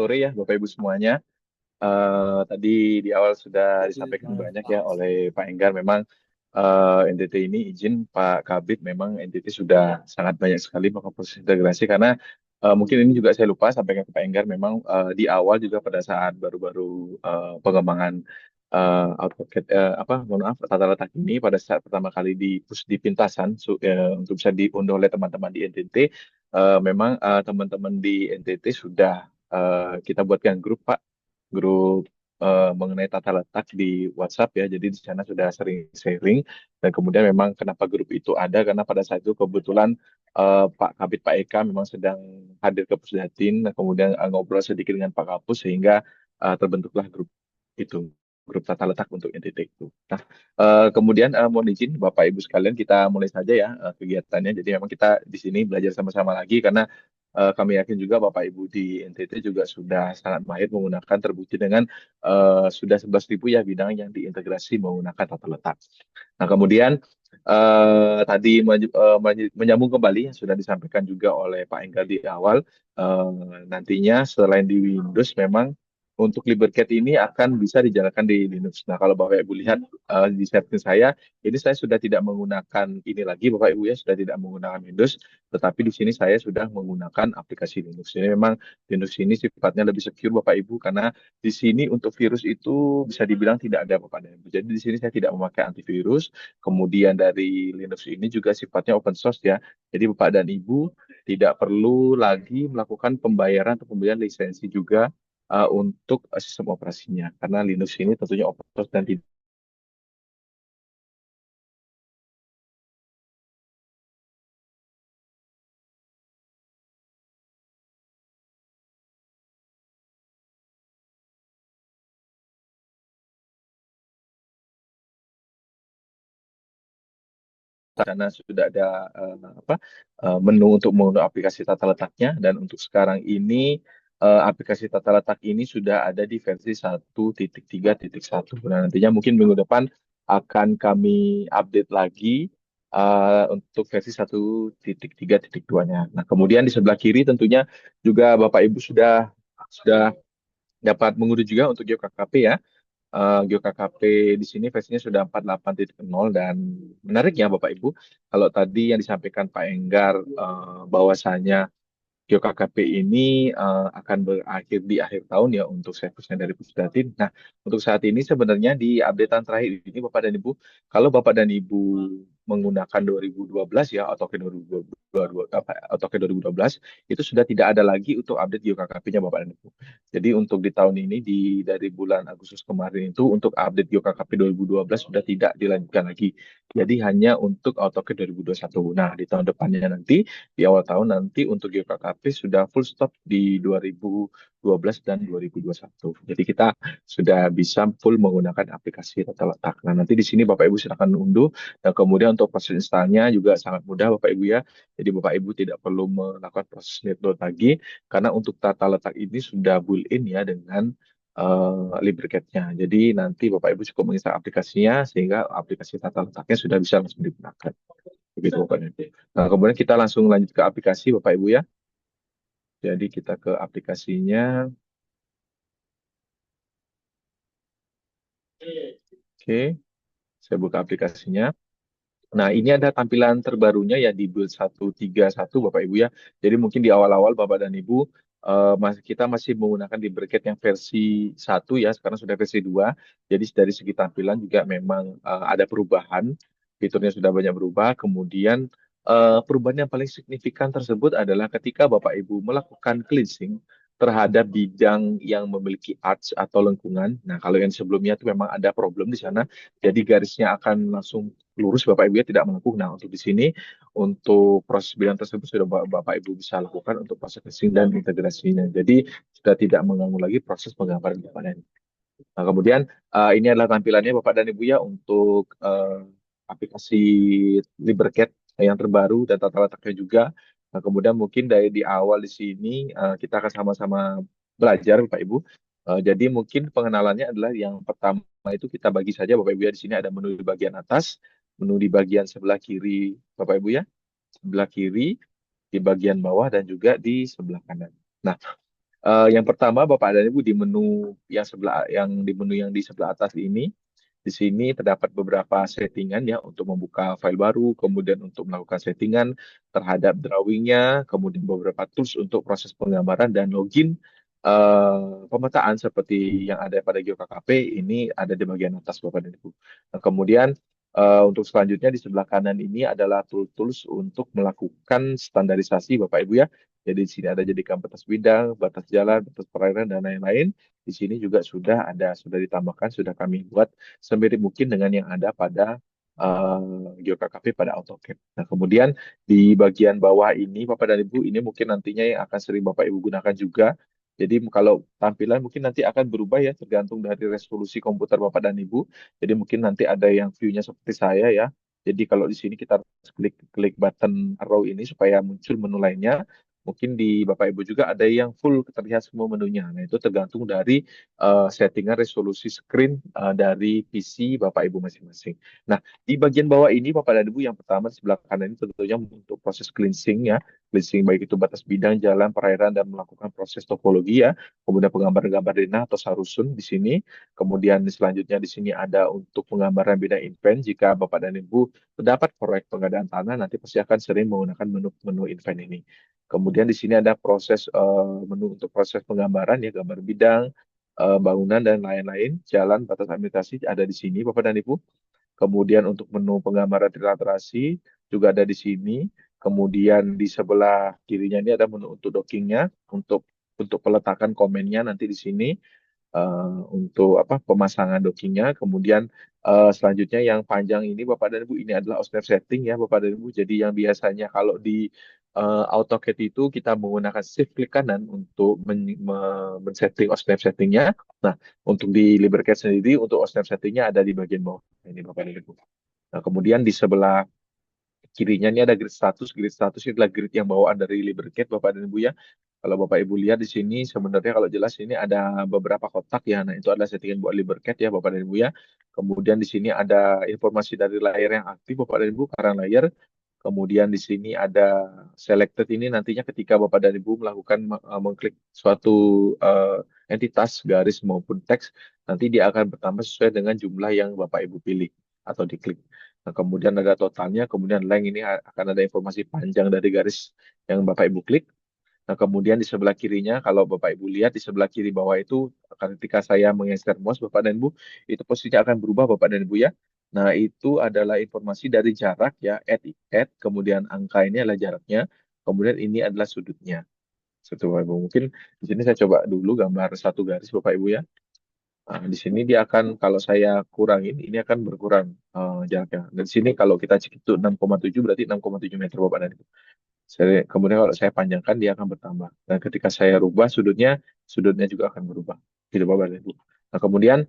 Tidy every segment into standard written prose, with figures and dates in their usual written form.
sore ya Bapak Ibu semuanya. Tadi di awal sudah disampaikan banyak ya oleh Pak Enggar. Memang NTT ini izin Pak Kabit, memang NTT sudah sangat banyak sekali melakukan proses integrasi karena mungkin ini juga saya lupa sampaikan ke Pak Enggar. Memang di awal juga pada saat baru-baru pengembangan AutoCAD, apa mohon maaf, tata letak ini pada saat pertama kali di pintasan untuk bisa diunduh oleh teman-teman di NTT, memang teman-teman di NTT sudah kita buatkan grup Pak, grup mengenai tata letak di WhatsApp ya. Jadi di sana sudah sering sharing, dan kemudian memang kenapa grup itu ada karena pada saat itu kebetulan Pak Kabit Pak Eka memang sedang hadir ke Pusdatin, nah, kemudian ngobrol sedikit dengan Pak Kapus sehingga terbentuklah grup itu, grup tata letak untuk NTT itu. Nah, kemudian mohon izin Bapak Ibu sekalian, kita mulai saja ya kegiatannya. Jadi memang kita di sini belajar sama-sama lagi karena kami yakin juga Bapak Ibu di NTT juga sudah sangat mahir menggunakan, terbukti dengan sudah 11.000 ya bidang yang diintegrasi menggunakan tata letak. Nah, kemudian tadi menyambung kembali yang sudah disampaikan juga oleh Pak Enggar di awal, nantinya selain di Windows memang untuk LibreCAD ini akan bisa dijalankan di Linux. Nah, kalau Bapak Ibu lihat di setting saya, ini saya sudah tidak menggunakan ini lagi, Bapak Ibu ya, sudah tidak menggunakan Windows, tetapi di sini saya sudah menggunakan aplikasi Linux. Ini memang Linux ini sifatnya lebih secure Bapak Ibu, karena di sini untuk virus itu bisa dibilang tidak ada Bapak dan Ibu. Jadi di sini saya tidak memakai antivirus. Kemudian dari Linux ini juga sifatnya open source ya. Jadi Bapak dan Ibu tidak perlu lagi melakukan pembayaran atau pembelian lisensi juga untuk sistem operasinya. Karena Linux ini tentunya open source dan tidak karena sudah ada apa menu untuk mengunduh aplikasi tata letaknya, dan untuk sekarang ini aplikasi tata letak ini sudah ada di versi 1.3.1. Nah, nantinya mungkin minggu depan akan kami update lagi untuk versi 1.3.2-nya. Nah, kemudian di sebelah kiri tentunya juga Bapak Ibu sudah dapat mengunduh juga untuk GeoKKP ya. GeoKKP di sini versinya sudah 48.0, dan menarik ya Bapak Ibu, kalau tadi yang disampaikan Pak Enggar bahwasanya GeoKKP ini akan berakhir di akhir tahun ya untuk servisnya dari Pusdatin. Nah, untuk saat ini sebenarnya di updatean terakhir ini Bapak dan Ibu, kalau Bapak dan Ibu menggunakan 2012 ya, AutoCAD 2012, AutoCAD 2012 itu sudah tidak ada lagi untuk update GeoKKP-nya Bapak dan Ibu. Jadi untuk di tahun ini dari bulan Agustus kemarin itu untuk update GeoKKP 2012 sudah tidak dilanjutkan lagi. Jadi hanya untuk AutoCAD 2021. Nah, di tahun depannya nanti di awal tahun nanti untuk GeoKKP sudah full stop di 2012 dan 2021. Jadi kita sudah bisa full menggunakan aplikasi tata letak. Nah, nanti di sini Bapak Ibu silakan unduh, dan kemudian untuk proses installnya juga sangat mudah Bapak Ibu ya. Jadi Bapak Ibu tidak perlu melakukan proses download lagi, karena untuk tata letak ini sudah built-in ya dengan LibreCAD-nya. Jadi nanti Bapak Ibu cukup menginstal aplikasinya sehingga aplikasi tata letaknya sudah bisa langsung digunakan. Begitu Bapak Ibu. Nah, kemudian kita langsung lanjut ke aplikasi Bapak Ibu ya. Jadi kita ke aplikasinya. Oke, saya buka aplikasinya. Nah, ini ada tampilan terbarunya ya di build 131 Bapak Ibu ya. Jadi mungkin di awal-awal Bapak dan Ibu kita masih menggunakan di bracket yang versi 1 ya, sekarang sudah versi 2. Jadi dari segi tampilan juga memang ada perubahan. Fiturnya sudah banyak berubah. Kemudian perubahan yang paling signifikan tersebut adalah ketika Bapak Ibu melakukan cleansing terhadap bidang yang memiliki arch atau lengkungan. Nah, kalau yang sebelumnya itu memang ada problem di sana, jadi garisnya akan langsung lurus Bapak Ibu ya, tidak melengkung. Nah, untuk di sini untuk proses bidang tersebut sudah Bapak Ibu bisa lakukan untuk proses testing dan integrasinya. Jadi sudah tidak mengganggu lagi proses penggambaran Bapak dan Ibu. Nah, kemudian ini adalah tampilannya Bapak dan Ibu ya untuk aplikasi LibreCAD yang terbaru dan tata letaknya juga. Nah, kemudian mungkin dari di awal di sini kita akan sama-sama belajar Bapak Ibu. Jadi mungkin pengenalannya adalah yang pertama itu kita bagi saja Bapak Ibu ya, di sini ada menu di bagian atas, menu di bagian sebelah kiri Bapak Ibu ya, sebelah kiri, di bagian bawah dan juga di sebelah kanan. Nah, Yang pertama Bapak dan Ibu di menu yang di sebelah atas ini, di sini terdapat beberapa settingan ya untuk membuka file baru, kemudian untuk melakukan settingan terhadap drawingnya, kemudian beberapa tools untuk proses penggambaran dan login pemetaan seperti yang ada pada GeoKKP ini ada di bagian atas Bapak dan Ibu. Nah, kemudian untuk selanjutnya di sebelah kanan ini adalah tools untuk melakukan standarisasi Bapak Ibu ya. Jadi di sini ada jadikan batas bidang, batas jalan, batas perairan dan lain-lain. Di sini juga sudah ditambahkan, sudah kami buat semirip mungkin dengan yang ada pada GeoKKP pada AutoCAD. Nah, kemudian di bagian bawah ini, Bapak dan Ibu, ini mungkin nantinya yang akan sering Bapak Ibu gunakan juga. Jadi kalau tampilan mungkin nanti akan berubah ya, tergantung dari resolusi komputer Bapak dan Ibu. Jadi mungkin nanti ada yang view-nya seperti saya ya. Jadi kalau di sini kita harus klik klik button arrow ini supaya muncul menu lainnya. Mungkin di Bapak Ibu juga ada yang full terlihat semua menunya. Nah, itu tergantung dari settingan resolusi screen dari PC Bapak Ibu masing-masing. Nah, di bagian bawah ini Bapak dan Ibu yang pertama di sebelah kanan ini tentunya untuk proses cleansing ya. Cleansing baik itu batas bidang, jalan, perairan dan melakukan proses topologi ya. Kemudian penggambaran-gambar denah atau sarusun di sini. Kemudian selanjutnya di sini ada untuk penggambaran bidang invent. Jika Bapak dan Ibu terdapat proyek pengadaan tanah, nanti pasti akan sering menggunakan menu invent ini. Kemudian di sini ada proses menu untuk proses penggambaran ya, gambar bidang, bangunan dan lain-lain, jalan, batas administrasi ada di sini Bapak dan Ibu. Kemudian untuk menu penggambaran trilaterasi juga ada di sini. Kemudian di sebelah kirinya ini ada menu untuk dockingnya, untuk peletakan komennya nanti di sini untuk apa pemasangan dockingnya. Kemudian selanjutnya yang panjang ini Bapak dan Ibu ini adalah osnap setting ya Bapak dan Ibu. Jadi yang biasanya kalau di AutoCAD itu kita menggunakan shift klik kanan untuk men-setting osnap settingnya. Nah, untuk di LibreCAD sendiri untuk osnap settingnya ada di bagian bawah ini Bapak dan Ibu. Nah, kemudian di sebelah kirinya ini ada grid status. Grid status ini adalah grid yang bawaan dari LibreCAD Bapak dan Ibu ya. Kalau Bapak Ibu lihat di sini sebenarnya kalau jelas ini ada beberapa kotak ya. Nah, itu adalah settingan buat LibreCAD ya Bapak dan Ibu ya. Kemudian di sini ada informasi dari layer yang aktif Bapak dan Ibu, current layer. Kemudian di sini ada selected ini nantinya ketika Bapak dan Ibu melakukan mengklik suatu entitas garis maupun teks, nanti dia akan bertambah sesuai dengan jumlah yang Bapak Ibu pilih atau diklik. Nah, kemudian ada totalnya, kemudian length ini akan ada informasi panjang dari garis yang Bapak Ibu klik. Nah, kemudian di sebelah kirinya, kalau Bapak Ibu lihat di sebelah kiri bawah itu, ketika saya menggeser mouse Bapak dan Ibu, itu posisinya akan berubah Bapak dan Ibu ya. Nah, itu adalah informasi dari jarak ya, add, kemudian angka ini adalah jaraknya, kemudian ini adalah sudutnya. Satu Bapak Ibu. Mungkin di sini saya coba dulu gambar satu garis Bapak Ibu ya. Nah, di sini dia akan kalau saya kurangin ini akan berkurang jaraknya. Dan di sini kalau kita cek itu 6,7 berarti 6,7 meter Bapak dan Ibu. Kemudian kalau saya panjangkan dia akan bertambah. Dan ketika saya rubah sudutnya juga akan berubah. Gitu Bapak dan Ibu. Nah, kemudian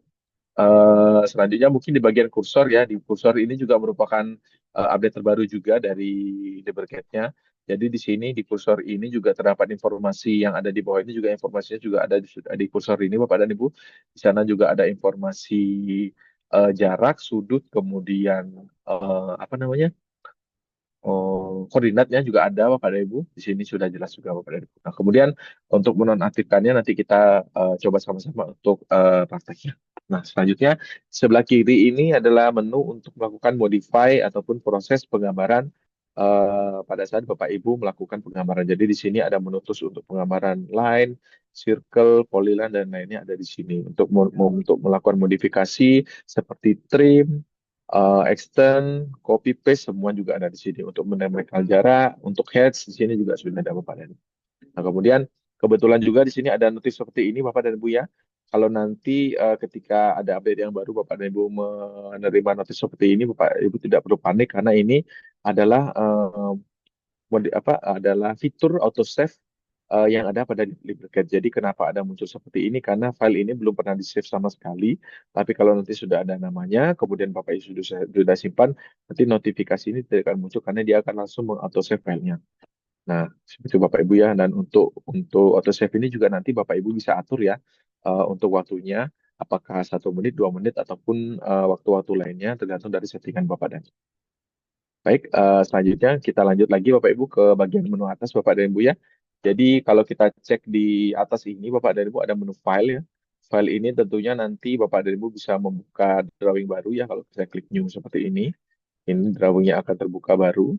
selanjutnya mungkin di bagian kursor ya, di kursor ini juga merupakan update terbaru juga dari LibreCAD-nya. Jadi di sini di kursor ini juga terdapat informasi yang ada di bawah ini juga informasinya juga ada di kursor ini Bapak dan Ibu. Di sana juga ada informasi jarak, sudut, kemudian apa namanya? Oh, koordinatnya juga ada Bapak dan Ibu. Di sini sudah jelas juga Bapak dan Ibu. Nah, kemudian untuk menonaktifkannya nanti kita coba sama-sama untuk prakteknya. Nah, selanjutnya sebelah kiri ini adalah menu untuk melakukan modify ataupun proses penggambaran pada saat Bapak Ibu melakukan penggambaran. Jadi di sini ada menu tools untuk penggambaran line, circle, polyline dan lainnya ada di sini untuk melakukan modifikasi seperti trim, extend, copy paste semua juga ada di sini untuk menambahkan jarak, untuk heads di sini juga sudah ada Bapak dan Ibu. Nah, kemudian kebetulan juga di sini ada notif seperti ini Bapak dan Ibu ya. Kalau nanti ketika ada update yang baru Bapak dan Ibu menerima notif seperti ini, Bapak Ibu tidak perlu panik karena ini adalah adalah fitur auto save yang ada pada LibreCAD. Jadi kenapa ada muncul seperti ini? Karena file ini belum pernah di-save sama sekali. Tapi kalau nanti sudah ada namanya, kemudian Bapak Ibu sudah simpan, nanti notifikasi ini tidak akan muncul karena dia akan langsung meng-auto-save filenya. Nah, seperti itu Bapak Ibu ya. Dan untuk auto-save ini juga nanti Bapak Ibu bisa atur ya untuk waktunya. Apakah 1 menit, 2 menit, ataupun waktu-waktu lainnya tergantung dari settingan Bapak dan Ibu. Baik, selanjutnya kita lanjut lagi Bapak Ibu ke bagian menu atas Bapak dan Ibu ya. Jadi kalau kita cek di atas ini, Bapak dan Ibu ada menu file ya. File ini tentunya nanti Bapak dan Ibu bisa membuka drawing baru ya. Kalau saya klik new seperti ini drawingnya akan terbuka baru.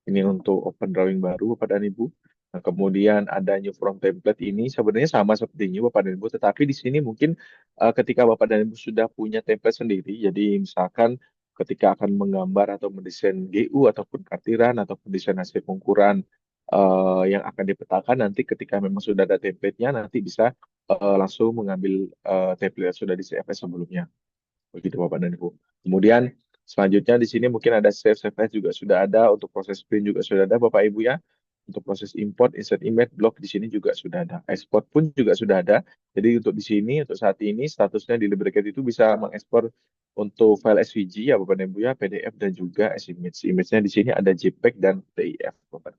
Ini untuk open drawing baru Bapak dan Ibu. Nah, kemudian ada new from template ini sebenarnya sama seperti ini Bapak dan Ibu, tetapi di sini mungkin ketika Bapak dan Ibu sudah punya template sendiri, jadi misalkan ketika akan menggambar atau mendesain GU ataupun kartiran ataupun desain hasil pengukuran yang akan dipetakan nanti ketika memang sudah ada template-nya nanti bisa langsung mengambil template yang sudah di CSS sebelumnya. Begitu Bapak dan Ibu. Kemudian selanjutnya di sini mungkin ada save as juga sudah ada, untuk proses print juga sudah ada Bapak Ibu ya. Untuk proses import, insert image, block di sini juga sudah ada. Export pun juga sudah ada. Jadi untuk di sini, untuk saat ini statusnya di Lubricate itu bisa mengekspor untuk file SVG ya Bapak dan Ibu ya, PDF dan juga S-Image. Image-nya di sini ada JPEG dan TIF Bapak.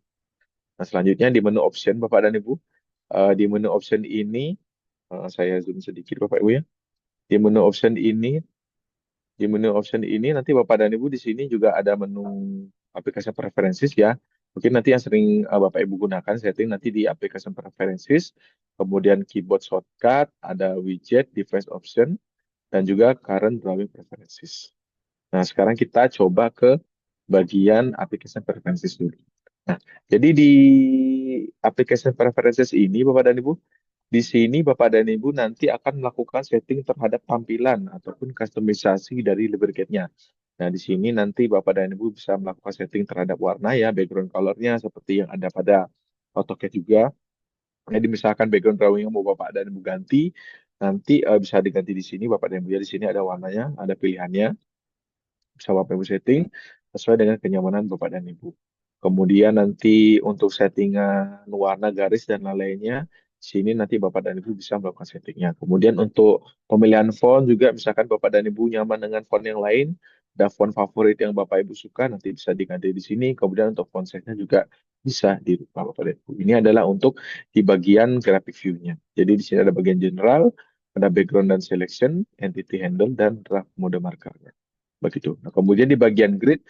Nah selanjutnya di menu option Bapak dan Ibu. Di menu option ini, saya zoom sedikit Bapak Ibu ya. Di menu option ini Di menu option ini nanti Bapak dan Ibu di sini juga ada menu aplikasi preferences ya. Mungkin nanti yang sering Bapak Ibu gunakan setting nanti di aplikasi preferences, kemudian keyboard shortcut, ada widget, device option, dan juga current drawing preferences. Nah, sekarang kita coba ke bagian application preferences dulu. Nah, jadi di application preferences ini Bapak dan Ibu, di sini Bapak dan Ibu nanti akan melakukan setting terhadap tampilan ataupun kustomisasi dari lubricate-nya. Nah, di sini nanti Bapak dan Ibu bisa melakukan setting terhadap warna ya, background color-nya seperti yang ada pada AutoCAD juga. Jadi misalkan background drawing yang mau Bapak dan Ibu ganti, nanti bisa diganti di sini Bapak dan Ibu ya. Di sini ada warnanya, ada pilihannya, bisa Bapak Ibu setting sesuai dengan kenyamanan Bapak dan Ibu. Kemudian nanti untuk settingan warna garis dan lain-lainnya, sini nanti Bapak dan Ibu bisa melakukan settingnya. Kemudian untuk pemilihan font juga, misalkan Bapak dan Ibu nyaman dengan font yang lain, ada font favorit yang Bapak Ibu suka, nanti bisa diganti di sini. Kemudian untuk font size-nya juga bisa dirubah Bapak dan Ibu. Ini adalah untuk di bagian graphic view-nya. Jadi di sini ada bagian general, ada background dan selection, entity handle, dan draft mode markernya. Begitu. Nah, kemudian di bagian grid,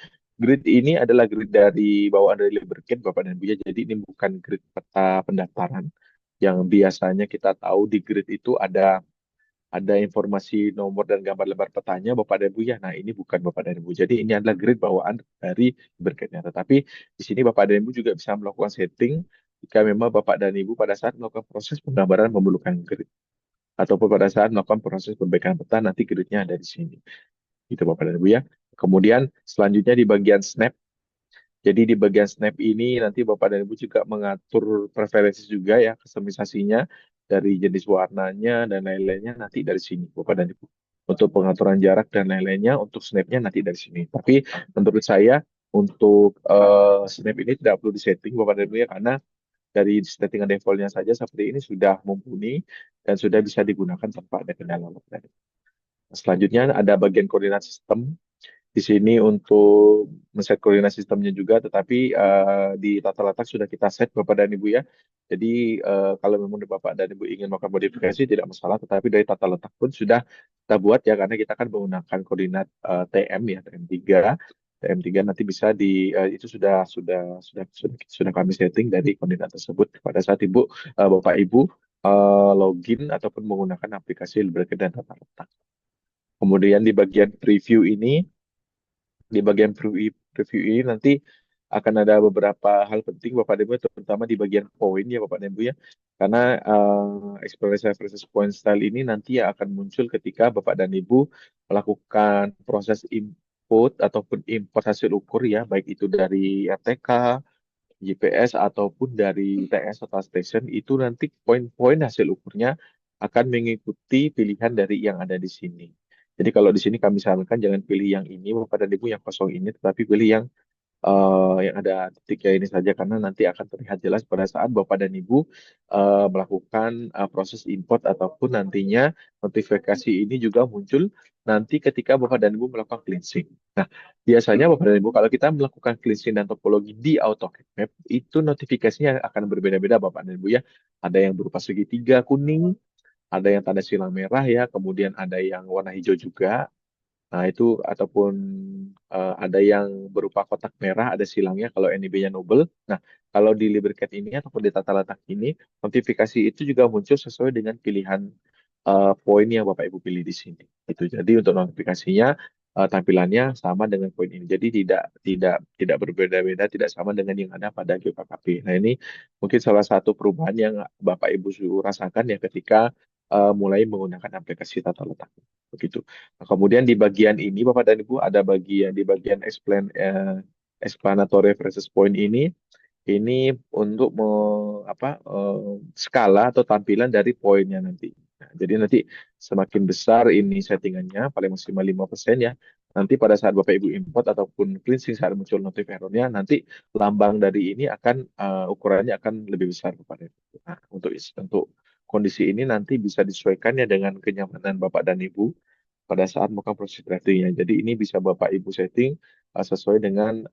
grid ini adalah grid dari bawaan dari Lubricate Bapak dan Ibu ya. Jadi ini bukan grid peta pendaftaran yang biasanya kita tahu di grid itu ada informasi nomor dan gambar lebar petanya Bapak dan Ibu ya. Nah, ini bukan Bapak dan Ibu. Jadi ini adalah grid bawaan dari Lubricate-nya. Tetapi di sini Bapak dan Ibu juga bisa melakukan setting jika memang Bapak dan Ibu pada saat melakukan proses penggambaran memerlukan grid ataupun pada saat melakukan proses perbaikan peta nanti gridnya ada di sini. Gitu Bapak dan Ibu ya. Kemudian selanjutnya di bagian snap. Jadi di bagian snap ini nanti Bapak dan Ibu juga mengatur preferensi juga ya, kustomisasinya dari jenis warnanya dan lain-lainnya nanti dari sini Bapak dan Ibu. Untuk pengaturan jarak dan lain-lainnya untuk snapnya nanti dari sini. Tapi menurut saya untuk snap ini tidak perlu disetting Bapak dan Ibu ya, karena dari settingan defaultnya saja seperti ini sudah mumpuni dan sudah bisa digunakan tanpa ada kendala. Selanjutnya ada bagian koordinat sistem. Di sini untuk men-set koordinat sistemnya juga, tetapi di tata letak sudah kita set Bapak dan Ibu ya. Jadi kalau memang Bapak dan Ibu ingin melakukan modifikasi tidak masalah, tetapi dari tata letak pun sudah kita buat ya, karena kita kan menggunakan koordinat TM ya, TM3. TM3 nanti bisa itu sudah kami setting dari koordinat tersebut pada saat Bapak Ibu login ataupun menggunakan aplikasi Lubricate dan tata letak. Kemudian di bagian preview ini, di bagian preview ini nanti akan ada beberapa hal penting Bapak dan Ibu, terutama di bagian poin ya Bapak dan Ibu ya. Karena express versus point style ini nanti akan muncul ketika Bapak dan Ibu melakukan proses input ataupun import hasil ukur ya, baik itu dari RTK, GPS ataupun dari TS atau station, itu nanti poin-poin hasil ukurnya akan mengikuti pilihan dari yang ada di sini. Jadi kalau di sini kami sarankan jangan pilih yang ini, Bapak dan Ibu yang kosong ini, tetapi pilih yang ada titiknya ini saja karena nanti akan terlihat jelas pada saat Bapak dan Ibu melakukan proses import ataupun nantinya notifikasi ini juga muncul nanti ketika Bapak dan Ibu melakukan cleansing. Nah, biasanya Bapak dan Ibu kalau kita melakukan cleansing dan topologi di AutoCAD Map itu notifikasinya akan berbeda-beda Bapak dan Ibu ya. Ada yang berupa segitiga kuning, ada yang tanda silang merah ya, kemudian ada yang warna hijau juga. Nah, itu ataupun ada yang berupa kotak merah, ada silangnya kalau NIB-nya Nobel. Nah, kalau di Libercat ini ataupun di tata letak ini, notifikasi itu juga muncul sesuai dengan pilihan poin yang Bapak Ibu pilih di sini. Itu. Jadi untuk notifikasinya tampilannya sama dengan poin ini. Jadi tidak berbeda-beda, tidak sama dengan yang ada pada GKKP. Nah, ini mungkin salah satu perubahan yang Bapak Ibu rasakan ya ketika mulai menggunakan aplikasi tata letak. Begitu. Nah, kemudian di bagian ini Bapak dan Ibu ada bagian di bagian explanatory references point ini untuk skala atau tampilan dari poinnya nanti. Nah, jadi nanti semakin besar ini settingannya paling maksimal 5% ya. Nanti pada saat Bapak Ibu import ataupun cleansing saat muncul notif errornya nanti lambang dari ini akan ukurannya akan lebih besar kepada Ibu. Nah, untuk kondisi ini nanti bisa disesuaikan ya dengan kenyamanan Bapak dan Ibu pada saat melakukan proses draftingnya. Jadi ini bisa Bapak Ibu setting sesuai dengan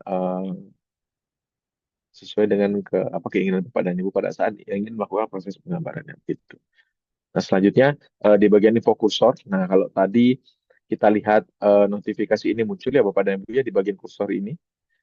keinginan Bapak dan Ibu pada saat ingin melakukan proses penggambarannya gitu. Nah, selanjutnya di bagian info kursor. Nah, kalau tadi kita lihat notifikasi ini muncul ya Bapak dan Ibu ya di bagian kursor ini.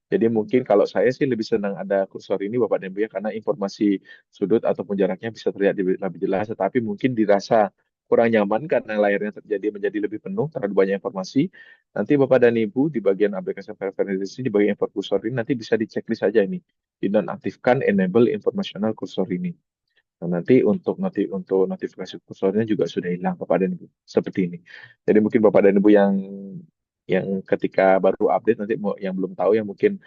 Jadi mungkin kalau saya sih lebih senang ada kursor ini Bapak dan Ibu ya karena informasi sudut ataupun jaraknya bisa terlihat lebih jelas. Tetapi mungkin dirasa kurang nyaman karena layarnya menjadi lebih penuh terlalu banyak informasi. Nanti Bapak dan Ibu di bagian aplikasi preferensi di bagian info kursor ini nanti bisa diceklis saja ini. Dinonaktifkan enable informational kursor ini. Nah, nanti untuk notifikasi kursornya juga sudah hilang Bapak dan Ibu seperti ini. Jadi mungkin Bapak dan Ibu yang ketika baru update nanti yang belum tahu yang mungkin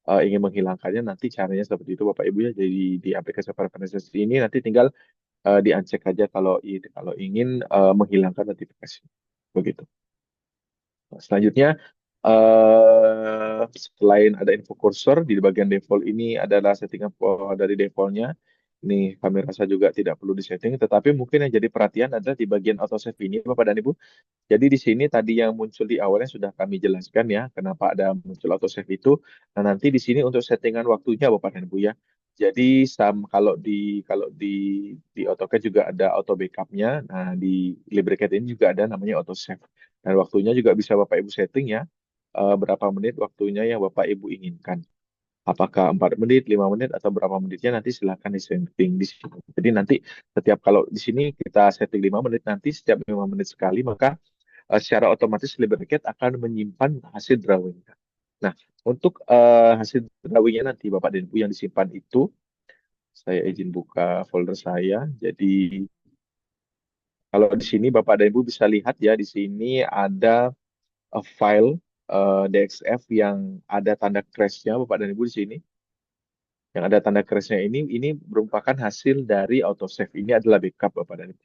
ingin menghilangkannya nanti caranya seperti itu Bapak Ibu ya. Jadi di aplikasi preferensi ini nanti tinggal di uncheck aja kalau ingin menghilangkan notifikasi. Begitu. Nah, selanjutnya selain ada info cursor di bagian default ini adalah settingan dari defaultnya. Ini kami rasa juga tidak perlu disetting, tetapi mungkin yang jadi perhatian adalah di bagian autosave ini, Bapak dan Ibu. Jadi di sini tadi yang muncul di awalnya sudah kami jelaskan ya, kenapa ada muncul autosave itu. Nah, nanti di sini untuk settingan waktunya Bapak dan Ibu ya. Jadi kalau di AutoCAD juga ada auto backupnya. Nah, di LibreCAD ini juga ada namanya autosave. Dan waktunya juga bisa Bapak Ibu setting ya, berapa menit waktunya yang Bapak Ibu inginkan. Apakah 4 menit, 5 menit, atau berapa menitnya nanti silahkan disetting di sini. Jadi nanti setiap kalau di sini kita setting 5 menit, nanti setiap 5 menit sekali, maka secara otomatis LibreCAD akan menyimpan hasil drawing. Nah, untuk hasil drawingnya nanti Bapak dan Ibu yang disimpan itu, saya izin buka folder saya. Jadi kalau di sini Bapak dan Ibu bisa lihat ya, di sini ada file DXF yang ada tanda crash-nya Bapak dan Ibu di sini. Yang ada tanda crash-nya ini merupakan hasil dari autosave. Ini adalah backup Bapak dan Ibu.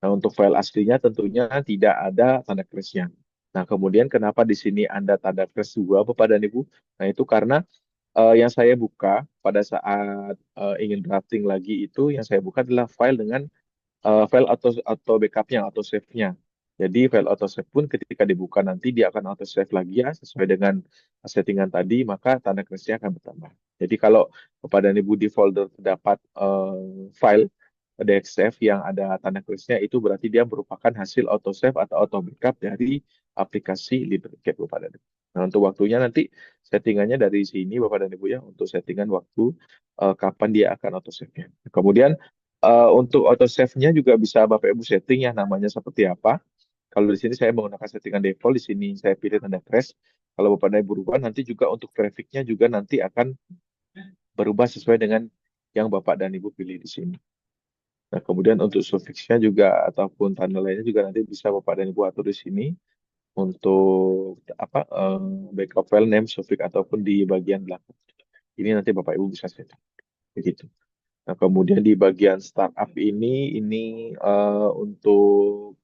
Nah, untuk file aslinya tentunya tidak ada tanda crash-nya. Nah, kemudian kenapa di sini ada tanda crash juga Bapak dan Ibu? Nah, itu karena yang saya buka pada saat ingin drafting lagi itu, yang saya buka adalah file dengan file auto backupnya, auto save-nya. Jadi file auto save pun ketika dibuka nanti dia akan auto save lagi ya sesuai dengan settingan tadi, maka tanda crash-nya akan bertambah. Jadi kalau kepada Ibu di folder terdapat file DXF yang ada tanda crash-nya itu berarti dia merupakan hasil auto save atau auto backup dari aplikasi LibreCAD Bapak dan Ibu. Nah, untuk waktunya nanti settingannya dari sini Bapak dan Ibu ya untuk settingan waktu kapan dia akan auto save-nya. Kemudian untuk auto save-nya juga bisa Bapak Ibu setting ya namanya seperti apa. Kalau di sini saya menggunakan settingan default, di sini saya pilih tanda crash. Kalau Bapak dan Ibu berubah nanti juga untuk grafiknya juga nanti akan berubah sesuai dengan yang Bapak dan Ibu pilih di sini. Nah, kemudian untuk suffix-nya juga ataupun tanda lainnya juga nanti bisa Bapak dan Ibu atur di sini untuk backup file name, suffix ataupun di bagian belakang. Ini nanti Bapak Ibu bisa setting. Begitu. Nah, kemudian di bagian startup ini untuk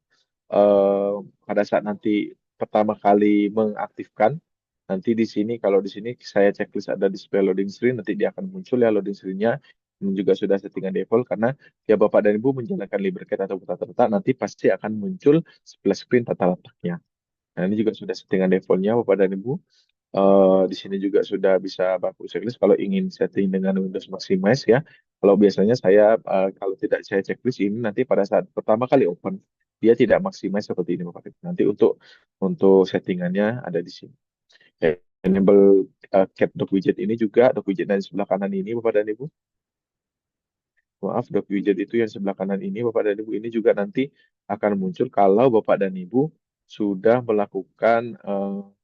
eh, pada saat nanti pertama kali mengaktifkan, nanti di sini kalau di sini saya checklist ada display loading screen, nanti dia akan muncul ya loading screen-nya. Ini juga sudah settingan default karena ya Bapak dan Ibu menjalankan LibreCAD atau tata letak nanti pasti akan muncul splash screen tata letaknya. Nah, ini juga sudah settingan defaultnya Bapak dan Ibu. Di sini juga sudah bisa baku checklist kalau ingin setting dengan Windows Maximize ya. Kalau biasanya saya kalau tidak saya checklist ini nanti pada saat pertama kali open dia tidak maksimal seperti ini Bapak Ibu. Nanti untuk settingannya ada di sini. Enable cap dock widget ini juga, dock widget yang di sebelah kanan ini Bapak dan Ibu. Maaf, dock widget itu yang sebelah kanan ini Bapak dan Ibu ini juga nanti akan muncul kalau Bapak dan Ibu sudah melakukan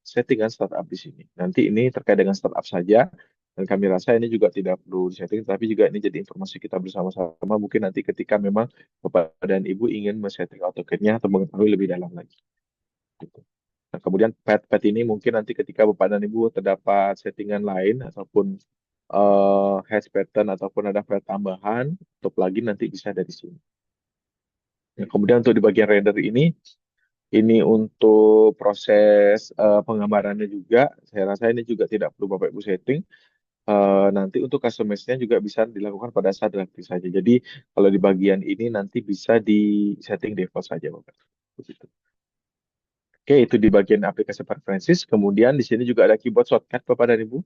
settingan startup di sini. Nanti ini terkait dengan startup saja dan kami rasa ini juga tidak perlu disetting, tapi juga ini jadi informasi kita bersama-sama. Mungkin nanti ketika memang Bapak dan Ibu ingin men-setting AutoCAD-nya atau mengetahui lebih dalam lagi. Gitu. Nah, kemudian pad ini mungkin nanti ketika Bapak dan Ibu terdapat settingan lain ataupun hash pattern ataupun ada pad tambahan untuk plugin nanti bisa dari sini. Nah, kemudian untuk di bagian render ini untuk proses penggambarannya juga, saya rasa ini juga tidak perlu Bapak Ibu setting. Nanti untuk customize-nya juga bisa dilakukan pada saat drive saja. Jadi kalau di bagian ini nanti bisa di setting default saja Bapak. Begitu. Oke, itu di bagian aplikasi preferences. Kemudian di sini juga ada keyboard shortcut Bapak dan Ibu.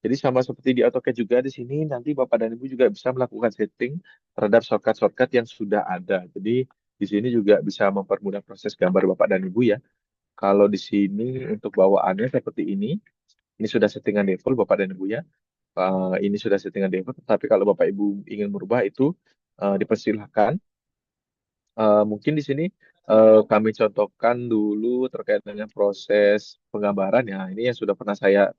Jadi sama seperti di AutoCAD juga di sini nanti Bapak dan Ibu juga bisa melakukan setting terhadap shortcut-shortcut yang sudah ada. Jadi di sini juga bisa mempermudah proses gambar Bapak dan Ibu ya. Kalau di sini untuk bawaannya seperti ini sudah settingan default Bapak dan Ibu ya. Ini sudah settingan default, tapi kalau Bapak Ibu ingin merubah itu dipersilahkan. Mungkin di sini kami contohkan dulu terkait dengan proses penggambaran ya. Ini yang sudah pernah saya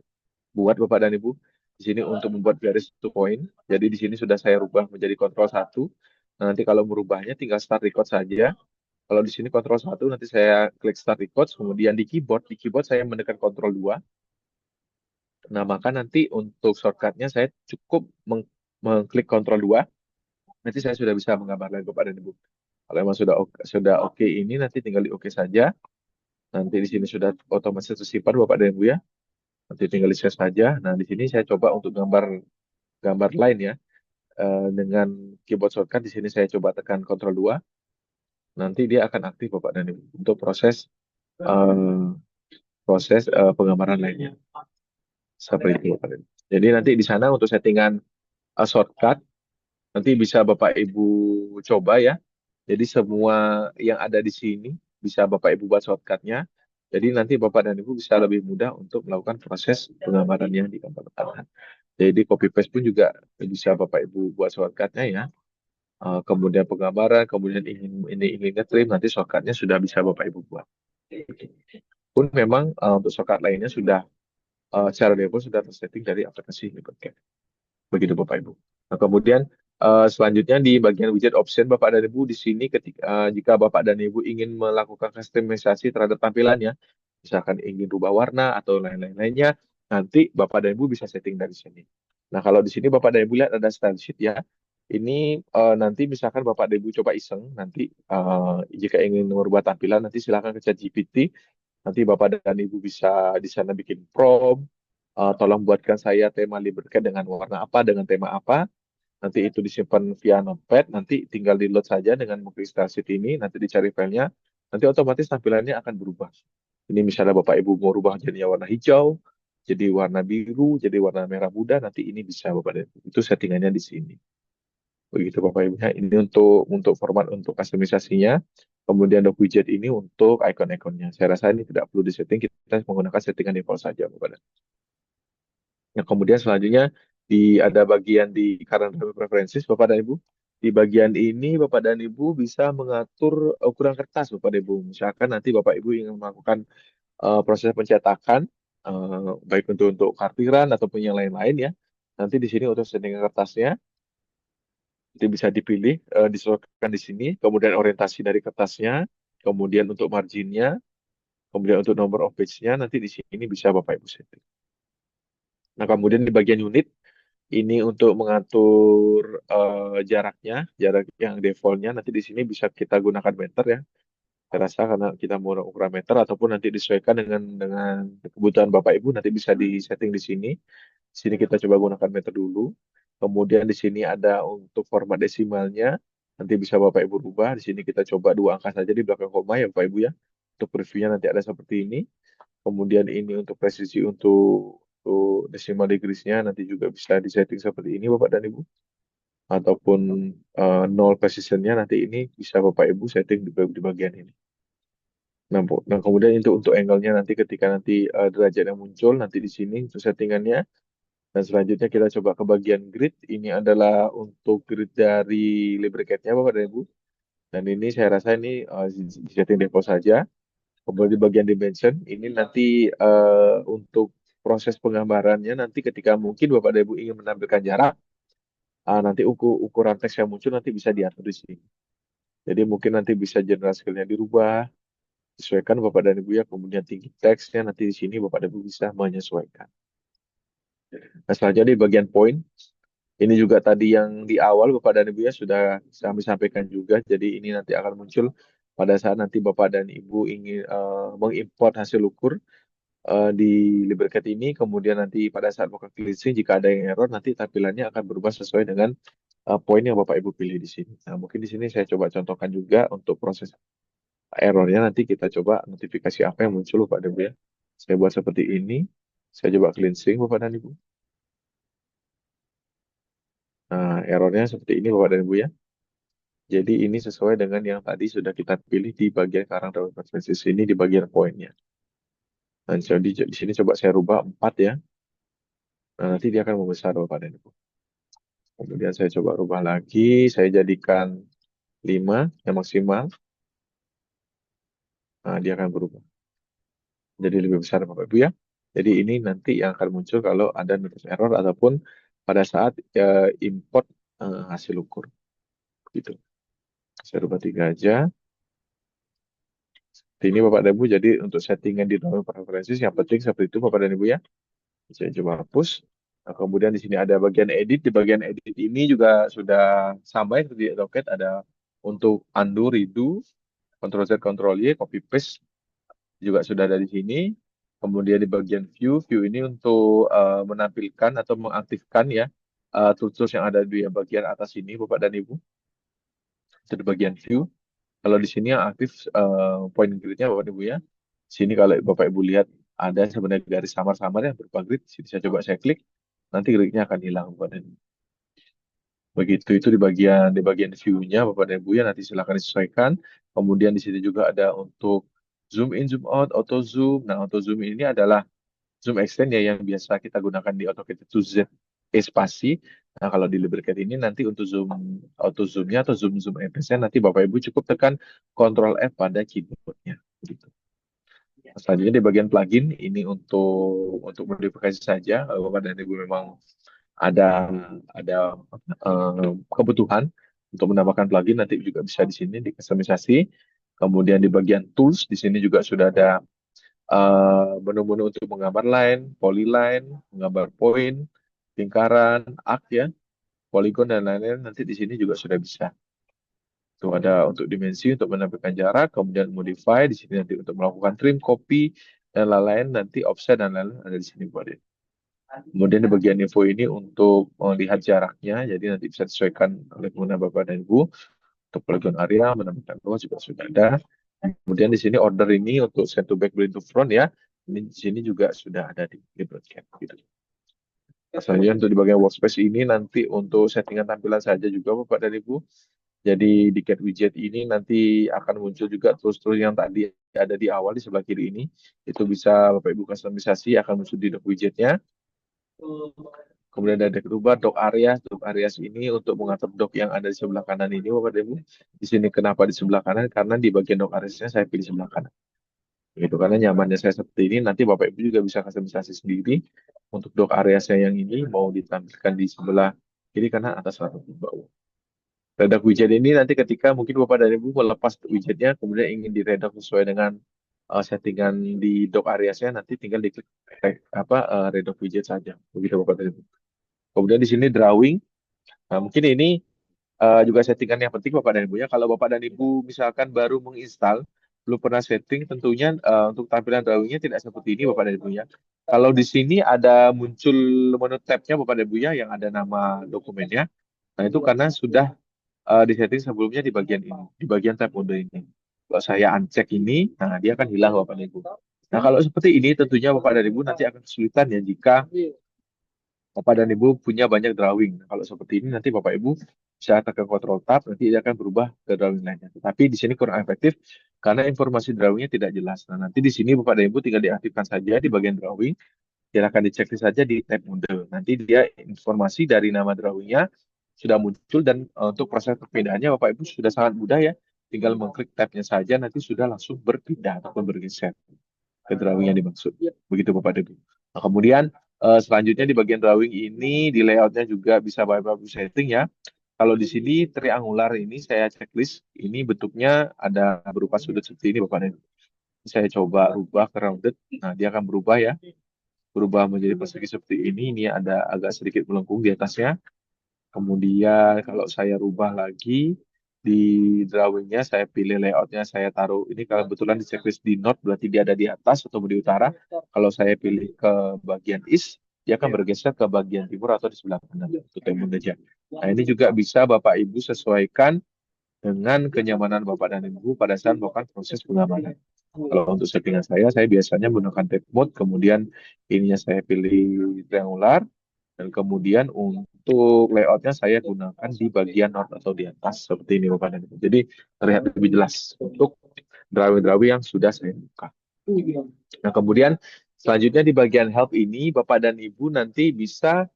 buat Bapak dan Ibu. Di sini untuk membuat garis to point. Jadi di sini sudah saya rubah menjadi kontrol satu. Nah, nanti kalau merubahnya tinggal start record saja. Kalau di sini kontrol satu, nanti saya klik start record. Kemudian di keyboard saya menekan kontrol 2. Nah, maka nanti untuk shortcutnya saya cukup mengklik kontrol 2. Nanti saya sudah bisa menggambar lagi Bapak dan Ibu. Kalau memang sudah oke ini, nanti tinggal di oke saja. Nanti di sini sudah otomatis tersimpan Bapak dan Ibu ya. Nanti tinggal di save saja. Nah, di sini saya coba untuk gambar lain ya. Dengan keyboard shortcut di sini saya coba tekan Ctrl 2. Nanti dia akan aktif Bapak dan Ibu untuk penggambaran lainnya. Seperti itu Bapak dan Ibu. Jadi nanti di sana untuk settingan shortcut nanti bisa Bapak Ibu coba ya. Jadi semua yang ada di sini bisa Bapak Ibu buat shortcutnya. Jadi nanti Bapak dan Ibu bisa lebih mudah untuk melakukan proses penggambaran yang digambarkan. Jadi copy paste pun juga bisa Bapak Ibu buat shortcutnya ya. Kemudian penggambaran, kemudian ingin nge-trim, nanti shortcutnya sudah bisa Bapak Ibu buat. Pun memang untuk shortcut lainnya sudah secara default sudah tersetting dari aplikasi LibreCAD. Begitu Bapak Ibu. Nah, kemudian selanjutnya di bagian widget option Bapak dan Ibu di sini jika Bapak dan Ibu ingin melakukan customisasi terhadap tampilannya, misalkan ingin rubah warna atau lain-lainnya, nanti Bapak dan Ibu bisa setting dari sini. Nah, kalau di sini Bapak dan Ibu lihat ada style sheet ya. Ini nanti misalkan Bapak dan Ibu coba iseng, nanti jika ingin merubah tampilan, nanti silakan ke ChatGPT. Nanti Bapak dan Ibu bisa di sana bikin prompt, tolong buatkan saya tema LibreCAD dengan warna apa, dengan tema apa. Nanti itu disimpan via Notepad, nanti tinggal di-load saja dengan mengklik style sheet ini, nanti dicari filenya, nanti otomatis tampilannya akan berubah. Ini misalnya Bapak Ibu mau rubah jadi warna hijau, jadi warna biru, jadi warna merah muda, nanti ini bisa Bapak dan Ibu. Itu settingannya di sini. Begitu Bapak Ibu. Ini untuk format untuk customisasinya. Kemudian dock widget ini untuk icon-iconnya. Saya rasa ini tidak perlu disetting, kita menggunakan settingan default saja Bapak dan Ibu. Nah, kemudian selanjutnya ada bagian di current preferences Bapak dan Ibu. Di bagian ini Bapak dan Ibu bisa mengatur ukuran kertas Bapak dan Ibu. Misalkan nanti Bapak Ibu ingin melakukan proses pencetakan baik untuk kartiran ataupun yang lain-lain ya. Nanti di sini untuk settingan kertasnya itu bisa dipilih disesuaikan di sini. Kemudian orientasi dari kertasnya, kemudian untuk marginnya, kemudian untuk number of page-nya nanti di sini bisa Bapak Ibu setting. Nah, kemudian di bagian unit ini untuk mengatur jaraknya, jarak yang defaultnya nanti di sini bisa kita gunakan meter ya. Saya rasa karena kita mau ukuran meter ataupun nanti disesuaikan dengan kebutuhan Bapak Ibu nanti bisa disetting di sini. Di sini kita coba gunakan meter dulu. Kemudian di sini ada untuk format desimalnya. Nanti bisa Bapak Ibu rubah. Di sini kita coba 2 angka saja di belakang koma ya Bapak Ibu ya. Untuk previewnya nanti ada seperti ini. Kemudian ini untuk presisi untuk decimal degrees-nya nanti juga bisa disetting seperti ini Bapak dan Ibu. ataupun nol precisionnya nanti ini bisa Bapak Ibu setting di bagian ini. Nah, kemudian untuk angle-nya nanti ketika nanti derajatnya muncul nanti di sini untuk settingannya. Dan selanjutnya kita coba ke bagian grid. Ini adalah untuk grid dari lubricant-nya Bapak dan Ibu. Dan ini saya rasa ini di setting default saja. Kemudian di bagian dimension, ini nanti untuk proses penggambarannya nanti ketika mungkin Bapak dan Ibu ingin menampilkan jarak, nanti ukuran teks yang muncul nanti bisa diatur di sini. Jadi mungkin nanti bisa general scale-nya dirubah, disesuaikan Bapak dan Ibu ya. Kemudian tinggi teksnya nanti di sini Bapak dan Ibu bisa menyesuaikan. Nah, selanjutnya di bagian point, ini juga tadi yang di awal Bapak dan Ibu ya sudah kami sampaikan juga. Jadi ini nanti akan muncul pada saat nanti Bapak dan Ibu ingin mengimport hasil ukur di Libercat ini, kemudian nanti pada saat melakukan cleansing, jika ada yang error, nanti tampilannya akan berubah sesuai dengan poin yang Bapak Ibu pilih di sini. Nah, mungkin di sini saya coba contohkan juga untuk proses errornya, nanti kita coba notifikasi apa yang muncul Bapak dan Ibu ya. Saya buat seperti ini, saya coba cleansing Bapak dan Ibu. Nah, errornya seperti ini Bapak dan Ibu ya. Jadi ini sesuai dengan yang tadi sudah kita pilih di bagian karang daun perspektif ini di bagian poinnya. Nah, jadi di sini coba saya rubah 4 ya. Nah, nanti dia akan membesar Bapak dan Ibu. Kemudian saya coba rubah lagi, saya jadikan 5 yang maksimal. Nah, dia akan berubah. Jadi lebih besar Bapak Ibu ya. Jadi ini nanti yang akan muncul kalau ada notice error ataupun pada saat import hasil ukur. Gitu. Saya rubah 3 aja. Ini Bapak dan Ibu, jadi untuk settingan di dalam preferensi yang penting seperti itu Bapak dan Ibu ya. Saya coba hapus. Nah, kemudian di sini ada bagian edit. Di bagian edit ini juga sudah sama yang di Rocket, ada untuk undo, redo, Ctrl Z, Ctrl Y, copy paste juga sudah ada di sini. Kemudian di bagian view, view ini untuk menampilkan atau mengaktifkan ya tools-tools yang ada di bagian atas ini Bapak dan Ibu. Itu di bagian view. Kalau di sini yang aktif point grid-nya Bapak dan Ibu ya. Sini kalau Bapak Ibu lihat ada sebenarnya garis samar-samar yang berupa grid. Sini saya coba saya klik, nanti gridnya akan hilang Bapak dan Ibu. Begitu itu di bagian view-nya Bapak dan Ibu ya, nanti silakan disesuaikan. Kemudian di sini juga ada untuk zoom in, zoom out, auto zoom. Nah, auto zoom ini adalah zoom extend ya yang biasa kita gunakan di AutoCAD itu Z spasi. Nah, kalau di Lubricant ini nanti untuk zoom auto zoom-nya atau zoom efisien nanti Bapak Ibu cukup tekan Ctrl F pada keyboard-nya. Gitu. Selanjutnya di bagian plugin ini untuk modifikasi saja. Kalau Bapak dan Ibu memang ada ada kebutuhan untuk menambahkan plugin nanti juga bisa di sini di customisasi. Kemudian di bagian tools di sini juga sudah ada menu-menu untuk menggambar line, polyline, menggambar poin, lingkaran, arc ya, poligon dan lain-lain nanti di sini juga sudah bisa. Itu ada untuk dimensi untuk menampilkan jarak, kemudian modify di sini nanti untuk melakukan trim, copy dan lain-lain nanti offset dan lain-lain ada di sini buat ini. Kemudian di bagian info ini untuk melihat jaraknya, jadi nanti bisa disesuaikan oleh pengguna Bapak dan Ibu. Untuk polygon area, menambahkan luas juga sudah ada. Kemudian di sini order ini untuk send to back, blend to front ya. Ini di sini juga sudah ada di broadcast gitu. Selanjutnya untuk di bagian workspace ini nanti untuk settingan tampilan saja juga Bapak dan Ibu. Jadi di cat widget ini nanti akan muncul juga tools-tools yang tadi ada di awal di sebelah kiri ini. Itu bisa Bapak Ibu customisasi akan muncul di dock widgetnya. Kemudian ada berubah dock area. Dock area ini untuk mengatur dock yang ada di sebelah kanan ini Bapak dan Ibu. Di sini kenapa di sebelah kanan? Karena di bagian dock area saya pilih sebelah kanan. Gitu, karena nyamannya saya seperti ini, nanti Bapak Ibu juga bisa customisasi sendiri untuk dock area saya yang ini mau ditampilkan di sebelah kiri kanan atas atau di bawah. Redact widget ini nanti ketika mungkin Bapak dan Ibu melepas widgetnya, kemudian ingin diredact sesuai dengan settingan di dock area saya, nanti tinggal diklik redact widget saja. Begitu Bapak dan Ibu. Kemudian di sini drawing. Nah, mungkin ini juga settingan yang penting Bapak dan Ibu ya. Kalau Bapak dan Ibu misalkan baru menginstal, belum pernah setting, tentunya untuk tampilan drawingnya tidak seperti ini Bapak dan Ibu ya. Kalau di sini ada muncul menu tab-nya Bapak dan Ibu ya, yang ada nama dokumennya. Nah itu karena sudah disetting sebelumnya di bagian ini, di bagian tab mode ini. Kalau saya uncheck ini, nah dia akan hilang Bapak dan Ibu. Nah kalau seperti ini tentunya Bapak dan Ibu nanti akan kesulitan ya jika Bapak dan Ibu punya banyak drawing. Nah, kalau seperti ini nanti Bapak Ibu bisa tekan Control Tab, nanti dia akan berubah ke drawing lainnya. Tetapi di sini kurang efektif karena informasi drawingnya tidak jelas. Nah, nanti di sini Bapak dan Ibu tinggal diaktifkan saja di bagian drawing, silakan diceklis saja di tab model. Nanti dia informasi dari nama drawingnya sudah muncul dan untuk proses perpindahannya Bapak Ibu sudah sangat mudah ya. Tinggal mengklik tabnya saja nanti sudah langsung berpindah ataupun bergeser ke drawing yang dimaksud. Begitu Bapak Ibu. Nah, kemudian selanjutnya di bagian drawing ini di layoutnya juga bisa Bapak Ibu setting ya. Kalau di sini triangular ini saya checklist, ini bentuknya ada berupa sudut seperti ini Bapak Ibu. Saya coba rubah ke rounded, nah dia akan berubah ya, berubah menjadi persegi seperti ini. Ini ada agak sedikit melengkung di atasnya. Kemudian kalau saya rubah lagi di drawingnya, saya pilih layoutnya, saya taruh ini kalau kebetulan di checklist di north berarti dia ada di atas atau di utara. Kalau saya pilih ke bagian east, dia akan bergeser ke bagian timur atau di sebelah kanan untuk timur aja. Nah ini juga bisa Bapak Ibu sesuaikan dengan kenyamanan Bapak dan Ibu pada saat melakukan proses pengamanan. Kalau untuk settingan saya biasanya menggunakan tab mode, kemudian ininya saya pilih triangular, dan kemudian untuk layoutnya saya gunakan di bagian north atau di atas seperti ini Bapak dan Ibu. Jadi terlihat lebih jelas untuk drawing-drawing yang sudah saya buka. Nah kemudian selanjutnya di bagian help ini Bapak dan Ibu nanti bisa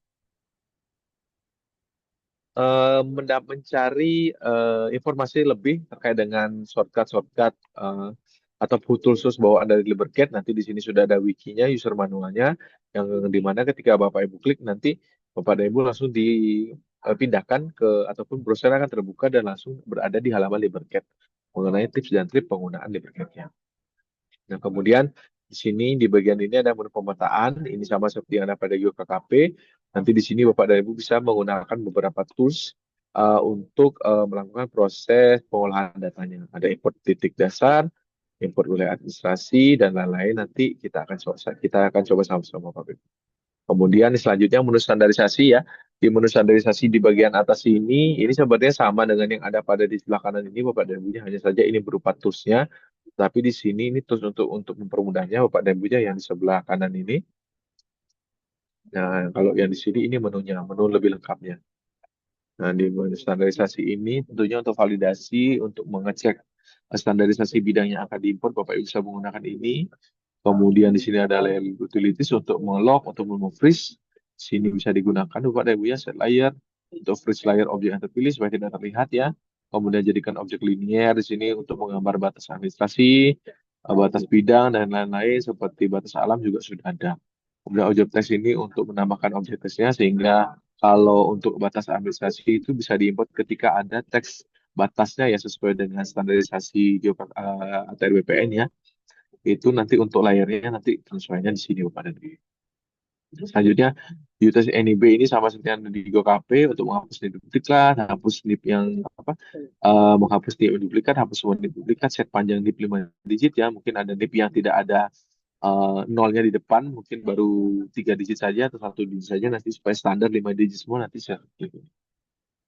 mencari informasi lebih terkait dengan shortcut-shortcut atau tools bawaan dari Libercad. Nanti di sini sudah ada wikinya, user manualnya, yang di mana ketika Bapak Ibu klik nanti Bapak dan Ibu langsung dipindahkan ke ataupun browser akan terbuka dan langsung berada di halaman Libercad mengenai tips dan trik penggunaan Libercad-nya. Nah, kemudian di sini di bagian ini ada menu pemetaan, ini sama seperti yang ada pada GeoKKP. Nanti di sini Bapak dan Ibu bisa menggunakan beberapa tools untuk melakukan proses pengolahan datanya. Ada import titik dasar, import wilayah administrasi dan lain-lain. Nanti kita akan coba sama-sama Bapak Ibu. Kemudian selanjutnya menu standarisasi ya. Di menu standarisasi di bagian atas ini sebenarnya sama dengan yang ada pada di sebelah kanan ini Bapak dan Ibu, hanya saja ini berupa toolsnya. Tapi di sini ini tools untuk mempermudahnya Bapak dan Ibu yang di sebelah kanan ini. Nah, kalau yang di sini ini menunya, menu lebih lengkapnya. Nah, di menu standarisasi ini tentunya untuk validasi, untuk mengecek standarisasi bidang yang akan diimpor, Bapak Ibu bisa menggunakan ini. Kemudian di sini ada layer utilities untuk mengelog, untuk memfreeze. Sini bisa digunakan Bapak dan Ibu ya, set layer. Untuk freeze layer objek yang terpilih supaya tidak terlihat ya. Kemudian jadikan objek linier di sini untuk menggambar batas administrasi, batas bidang, dan lain-lain. Seperti batas alam juga sudah ada. Kemudian objek teks ini untuk menambahkan objek teksnya sehingga kalau untuk batas administrasi itu bisa diimport ketika ada teks batasnya ya sesuai dengan standarisasi ATR BPN ya. Itu nanti untuk layarnya nanti penyesuaiannya di sini Bapak dan Ibu. Selanjutnya UTS NIB ini sama seperti yang di GoKP untuk menghapus NIP duplikat, hapus NIP yang menghapus NIP duplikat, hapus semua NIP duplikat, set panjang NIP 5 digit ya. Mungkin ada NIP yang tidak ada nolnya di depan, mungkin baru 3 digit saja atau 1 digit saja nanti supaya standar 5 digit semua nanti saya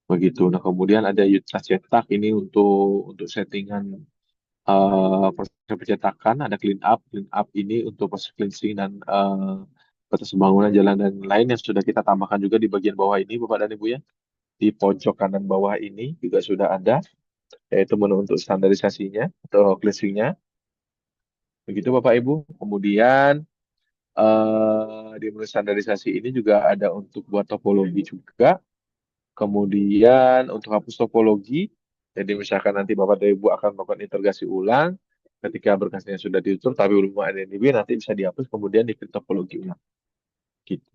begitu. Nah kemudian ada UTS cetak ini untuk settingan proses pencetakan, ada clean up ini untuk proses cleansing dan batas pembangunan jalan dan lain yang sudah kita tambahkan juga di bagian bawah ini Bapak dan Ibu ya. Di pojok kanan bawah ini juga sudah ada, yaitu menu untuk standarisasinya atau cleansingnya. Begitu Bapak Ibu. Kemudian di menu standarisasi ini juga ada untuk buat topologi juga. Kemudian untuk hapus topologi, jadi misalkan nanti Bapak dan Ibu akan melakukan integrasi ulang, ketika berkasnya sudah ditutup tapi belum ada NIB, nanti bisa dihapus kemudian diklik topologi ulang. Gitu.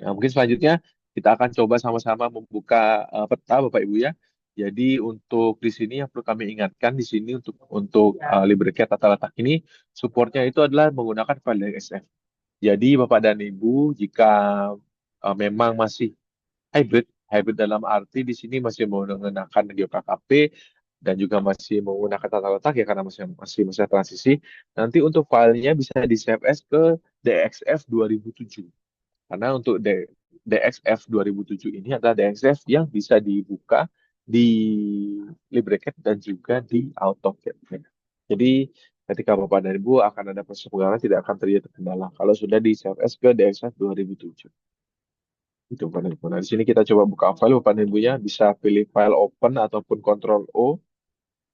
Nah, mungkin selanjutnya kita akan coba sama-sama membuka peta Bapak Ibu ya. Jadi untuk di sini yang perlu kami ingatkan di sini untuk LibreCAD tata letak ini supportnya itu adalah menggunakan file XF. Jadi Bapak dan Ibu jika memang masih hybrid dalam arti di sini masih menggunakan GeoKKP dan juga masih menggunakan tata letak ya karena masih masa transisi. Nanti untuk filenya bisa di save as ke DXF 2007. Karena untuk DXF 2007 ini adalah DXF yang bisa dibuka di LibreCAD dan juga di AutoCAD. Jadi ketika Bapak dan Ibu akan ada proses pengamanan tidak akan terjadi kendala kalau sudah di save as ke DXF 2007. Itu Bapak dan Ibu. Nah, di sini kita coba buka file Bapak dan Ibu ya. Bisa pilih file open ataupun Ctrl O.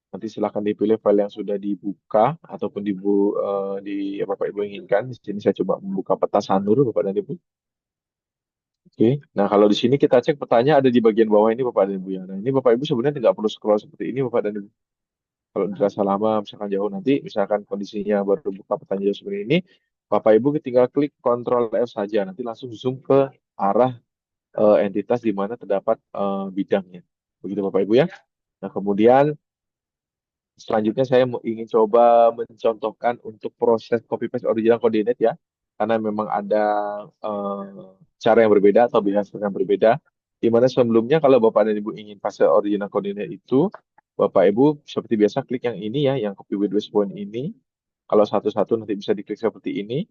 Nanti silakan dipilih file yang sudah dibuka ataupun di yang Bapak Ibu inginkan. Di sini saya coba membuka peta Sanur Bapak dan Ibu. Oke. Nah, kalau di sini kita cek petanya ada di bagian bawah ini Bapak dan Ibu ya. Nah, ini Bapak Ibu sebenarnya tidak perlu scroll seperti ini Bapak dan Ibu. Kalau dirasa lama, misalkan jauh nanti, misalkan kondisinya baru buka petanya jauh seperti ini, Bapak Ibu tinggal klik Ctrl F saja. Nanti langsung zoom ke arah entitas di mana terdapat bidangnya. Begitu Bapak Ibu ya. Nah, kemudian selanjutnya saya ingin coba mencontohkan untuk proses copy paste original coordinate ya. Karena memang ada cara yang berbeda atau bahasa yang berbeda. Di mana sebelumnya kalau Bapak dan Ibu ingin paste original coordinate itu, Bapak Ibu seperti biasa klik yang ini ya, yang copy with waste point ini. Kalau satu-satu nanti bisa diklik seperti ini.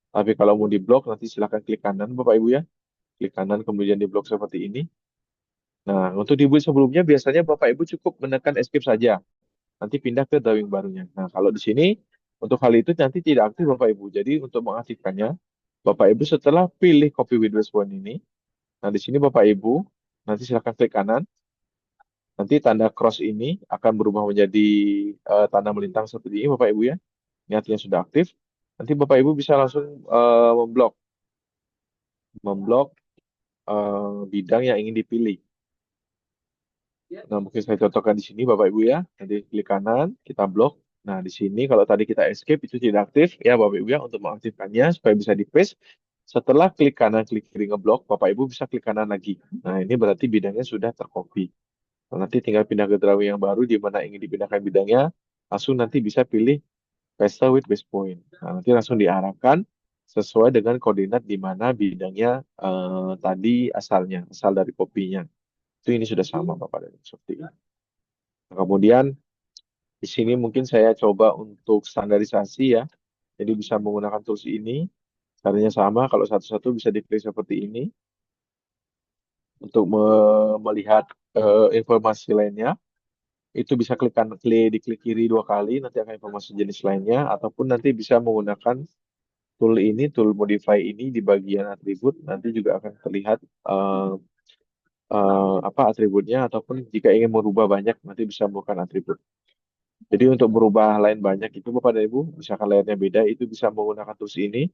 Tapi kalau mau di blok nanti silahkan klik kanan Bapak Ibu ya. Klik kanan kemudian di blok seperti ini. Nah, untuk di build sebelumnya biasanya Bapak Ibu cukup menekan escape saja. Nanti pindah ke drawing barunya. Nah, kalau di sini untuk hal itu nanti tidak aktif Bapak Ibu. Jadi untuk mengaktifkannya, Bapak Ibu setelah pilih copy with point ini, nah di sini Bapak Ibu nanti silakan klik kanan. Nanti tanda cross ini akan berubah menjadi tanda melintang seperti ini Bapak Ibu ya. Ini artinya sudah aktif. Nanti Bapak Ibu bisa langsung memblok bidang yang ingin dipilih. Nah, mungkin saya contohkan di sini Bapak Ibu ya. Nanti klik kanan, kita blok. Nah, di sini kalau tadi kita escape itu tidak aktif ya Bapak Ibu ya untuk mengaktifkannya supaya bisa di paste. Setelah klik kanan, klik kiri ngeblok, Bapak Ibu bisa klik kanan lagi. Nah, ini berarti bidangnya sudah tercopy. Nah, nanti tinggal pindah ke drawing yang baru di mana ingin dipindahkan bidangnya. Langsung nanti bisa pilih paste with base point. Nah, nanti langsung diarahkan sesuai dengan koordinat di mana bidangnya tadi asalnya, asal dari kopinya. Itu ini sudah sama Bapak dan Ibu seperti ini. Nah, kemudian di sini mungkin saya coba untuk standarisasi ya. Jadi bisa menggunakan tools ini. Caranya sama, kalau satu-satu bisa diklik seperti ini. Untuk melihat informasi lainnya, itu bisa diklik kiri dua kali, nanti akan informasi jenis lainnya. Ataupun nanti bisa menggunakan tool ini, tool modify ini di bagian atribut. Nanti juga akan terlihat apa atributnya. Ataupun jika ingin merubah banyak, nanti bisa menggunakan atribut. Jadi untuk merubah lain banyak itu Bapak dan Ibu, misalkan layarnya beda, itu bisa menggunakan tools ini.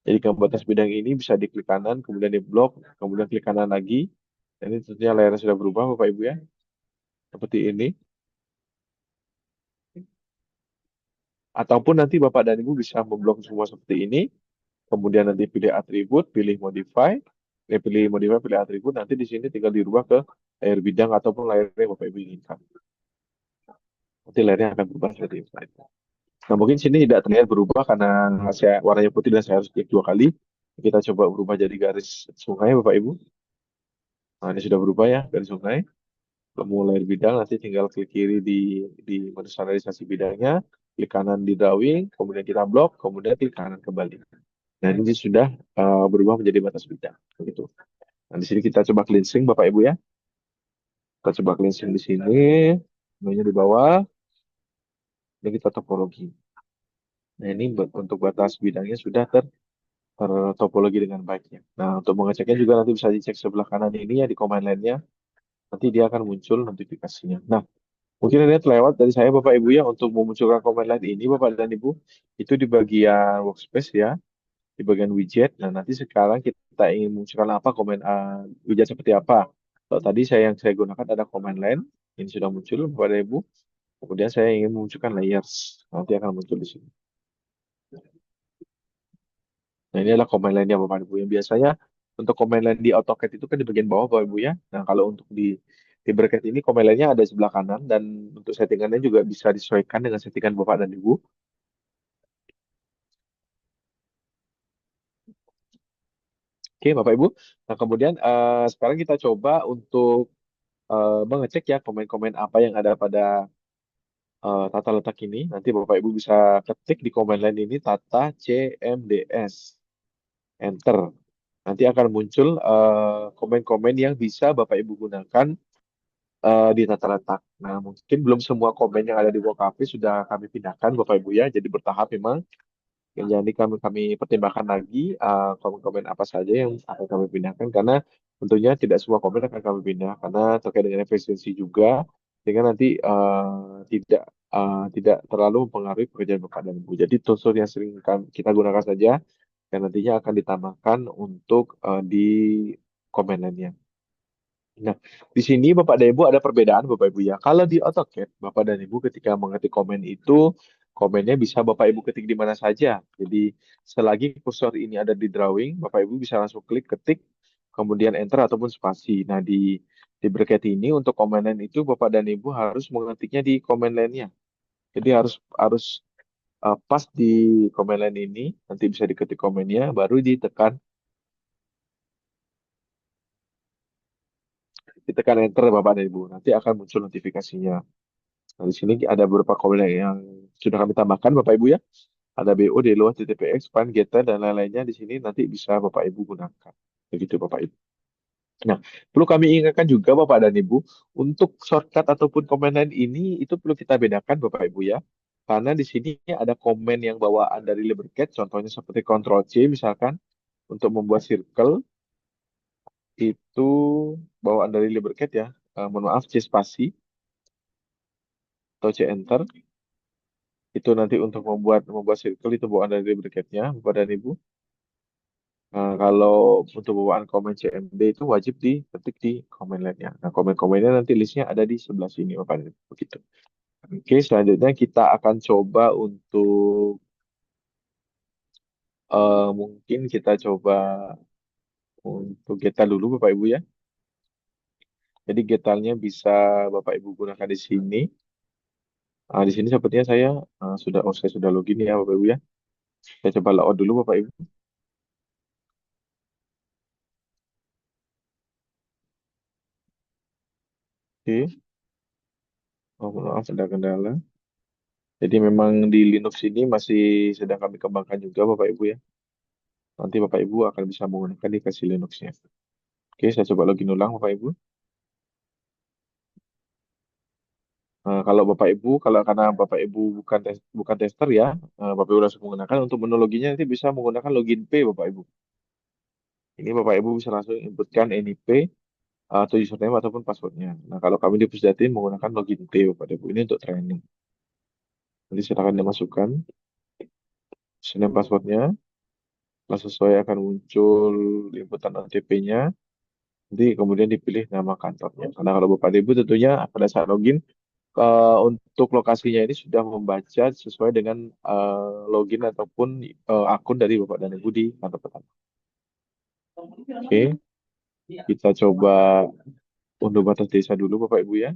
Jadi batas bidang ini bisa diklik kanan, kemudian di blok, kemudian klik kanan lagi. Dan ini tentunya layarnya sudah berubah Bapak Ibu ya, seperti ini. Ataupun nanti Bapak dan Ibu bisa memblok semua seperti ini. Kemudian nanti pilih atribut, pilih modify, pilih atribut. Nanti di sini tinggal dirubah ke layar bidang ataupun layar yang Bapak Ibu inginkan. Nanti layarnya akan berubah seperti ini. Nah, mungkin sini tidak terlihat berubah karena saya warnanya putih dan saya harus klik dua kali. Kita coba berubah jadi garis sungai, Bapak Ibu. Nah, ini sudah berubah ya, garis sungai. Mulai bidang, nanti tinggal klik kiri di menu standarisasi bidangnya, klik kanan di drawing, kemudian kita blok, kemudian klik kanan kembali. Nah, ini sudah berubah menjadi batas bidang. Begitu. Nah, di sini kita coba cleansing, Bapak Ibu ya. Kita coba cleansing di sini, menunya di bawah, ini kita topologi. Nah, ini untuk batas bidangnya sudah tertopologi dengan baiknya. Nah, untuk mengeceknya juga nanti bisa dicek sebelah kanan ini ya di command line-nya. Nanti dia akan muncul notifikasinya. Nah, mungkin ini terlewat dari saya Bapak Ibu ya untuk memunculkan command line ini Bapak dan Ibu. Itu di bagian workspace ya, di bagian widget. Nah, nanti sekarang kita ingin memunculkan apa widget seperti apa. Kalau tadi yang saya gunakan ada command line. Ini sudah muncul Bapak dan Ibu. Kemudian saya ingin memunculkan layers. Nanti akan muncul di sini. Nah, ini adalah command line-nya Bapak Ibu. Yang biasanya untuk command line di AutoCAD itu kan di bagian bawah Bapak Ibu ya. Nah, kalau untuk di bracket ini command line-nya ada di sebelah kanan dan untuk settingannya juga bisa disesuaikan dengan settingan Bapak dan Ibu. Oke, Bapak Ibu. Nah, kemudian sekarang kita coba untuk mengecek ya komen-komen apa yang ada pada tata letak ini. Nanti Bapak Ibu bisa ketik di command line ini tata CMDS. Enter. Nanti akan muncul komen-komen yang bisa Bapak Ibu gunakan di tata letak. Nah, mungkin belum semua komen yang ada di WordCafe sudah kami pindahkan, Bapak Ibu ya. Jadi bertahap memang. Jadi kami pertimbangkan lagi komen-komen apa saja yang akan kami pindahkan karena tentunya tidak semua komen akan kami pindah karena terkait dengan efisiensi juga sehingga nanti tidak terlalu mempengaruhi pekerjaan Bapak dan Ibu. Jadi tools yang sering kita gunakan saja yang nantinya akan ditambahkan untuk di komen lainnya. Nah, di sini Bapak dan Ibu ada perbedaan Bapak Ibu ya. Kalau di AutoCAD, Bapak dan Ibu ketika mengetik komen itu, komennya bisa Bapak Ibu ketik di mana saja. Jadi, selagi kursor ini ada di drawing, Bapak Ibu bisa langsung klik ketik, kemudian enter ataupun spasi. Nah, di bracket ini untuk komen line itu Bapak dan Ibu harus mengetiknya di komen line-nya. Jadi harus harus pas di komen line ini, nanti bisa diketik komennya, baru ditekan enter Bapak dan Ibu. Nanti akan muncul notifikasinya. Nah, di sini ada beberapa komen yang sudah kami tambahkan, Bapak Ibu ya. Ada BO, DLO, TTPX, PAN, Getter, dan lain-lainnya di sini nanti bisa Bapak Ibu gunakan. Begitu Bapak Ibu. Nah, perlu kami ingatkan juga Bapak dan Ibu, untuk shortcut ataupun komen lain ini, itu perlu kita bedakan Bapak Ibu ya. Karena di sini ada komen yang bawaan dari Libercat, contohnya seperti Ctrl C misalkan, untuk membuat circle, itu bawaan dari Libercat ya. Mohon maaf, C spasi, atau C enter. Itu nanti untuk membuat circle itu bawaan dari bracketnya Bapak dan Ibu. Nah, kalau untuk bawaan komen CMD itu wajib diketik di komen line-nya. Nah, komen-komennya nanti listnya ada di sebelah sini Bapak dan Ibu. Begitu. Oke, selanjutnya kita akan coba untuk mungkin kita coba untuk getal dulu Bapak Ibu ya. Jadi getalnya bisa Bapak Ibu gunakan di sini. Di sini sepertinya saya sudah login ya Bapak Ibu ya. Saya coba logout dulu Bapak Ibu. Oke. Oh, maaf ada kendala. Jadi memang di Linux ini masih sedang kami kembangkan juga Bapak Ibu ya. Nanti Bapak Ibu akan bisa menggunakan di versi Linux-nya. Oke, saya coba login ulang Bapak Ibu. Kalau Bapak Ibu, kalau karena Bapak Ibu bukan tester ya, Bapak Ibu langsung menggunakan untuk menu loginnya nanti bisa menggunakan login P Bapak Ibu. Ini Bapak Ibu bisa langsung inputkan NIP atau username ataupun passwordnya. Nah, kalau kami di Pusdatin menggunakan login P Bapak Ibu ini untuk training. Nanti silakan dimasukkan username passwordnya. Setelah sesuai akan muncul inputan OTP-nya. Nanti kemudian dipilih nama kantornya. Karena kalau Bapak Ibu tentunya pada saat login untuk lokasinya ini sudah membaca sesuai dengan login ataupun akun dari Bapak dan Ibu di kantor pertama. Oke, kita coba unduh batas desa dulu Bapak Ibu ya.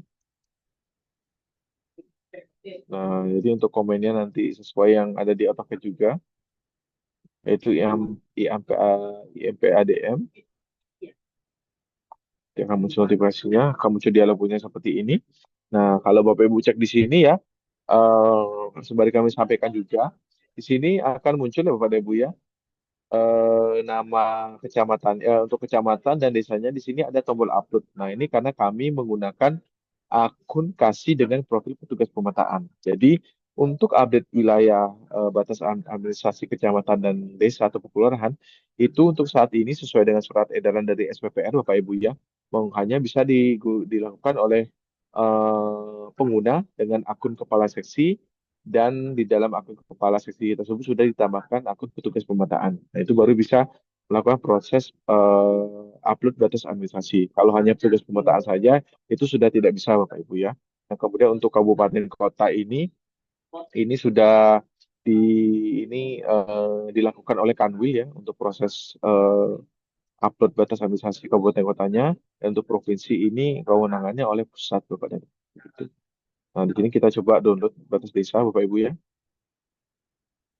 Nah, jadi untuk komennya nanti sesuai yang ada di AutoCAD juga, yaitu yang IMPADM, yang akan muncul notifikasinya, akan muncul dialognya seperti ini. Nah, kalau Bapak Ibu cek di sini ya, sembari kami sampaikan juga, di sini akan muncul ya Bapak dan Ibu ya, nama kecamatan, untuk kecamatan dan desanya di sini ada tombol upload. Nah, ini karena kami menggunakan akun kasih dengan profil petugas pemetaan. Jadi, untuk update wilayah batas administrasi kecamatan dan desa atau kelurahan, itu untuk saat ini sesuai dengan surat edaran dari SPPR, Bapak Ibu ya, hanya bisa dilakukan oleh pengguna dengan akun kepala seksi dan di dalam akun kepala seksi tersebut sudah ditambahkan akun petugas pemetaan. Nah, itu baru bisa melakukan proses upload batas administrasi. Kalau hanya petugas pemetaan saja, itu sudah tidak bisa, Bapak Ibu ya. Nah, kemudian untuk kabupaten kota ini sudah di dilakukan oleh Kanwil ya untuk proses upload batas administrasi kabupaten kotanya. Dan untuk provinsi ini kewenangannya oleh pusat, Bapak dan Ibu. Nah, di sini kita coba download batas desa, Bapak Ibu ya.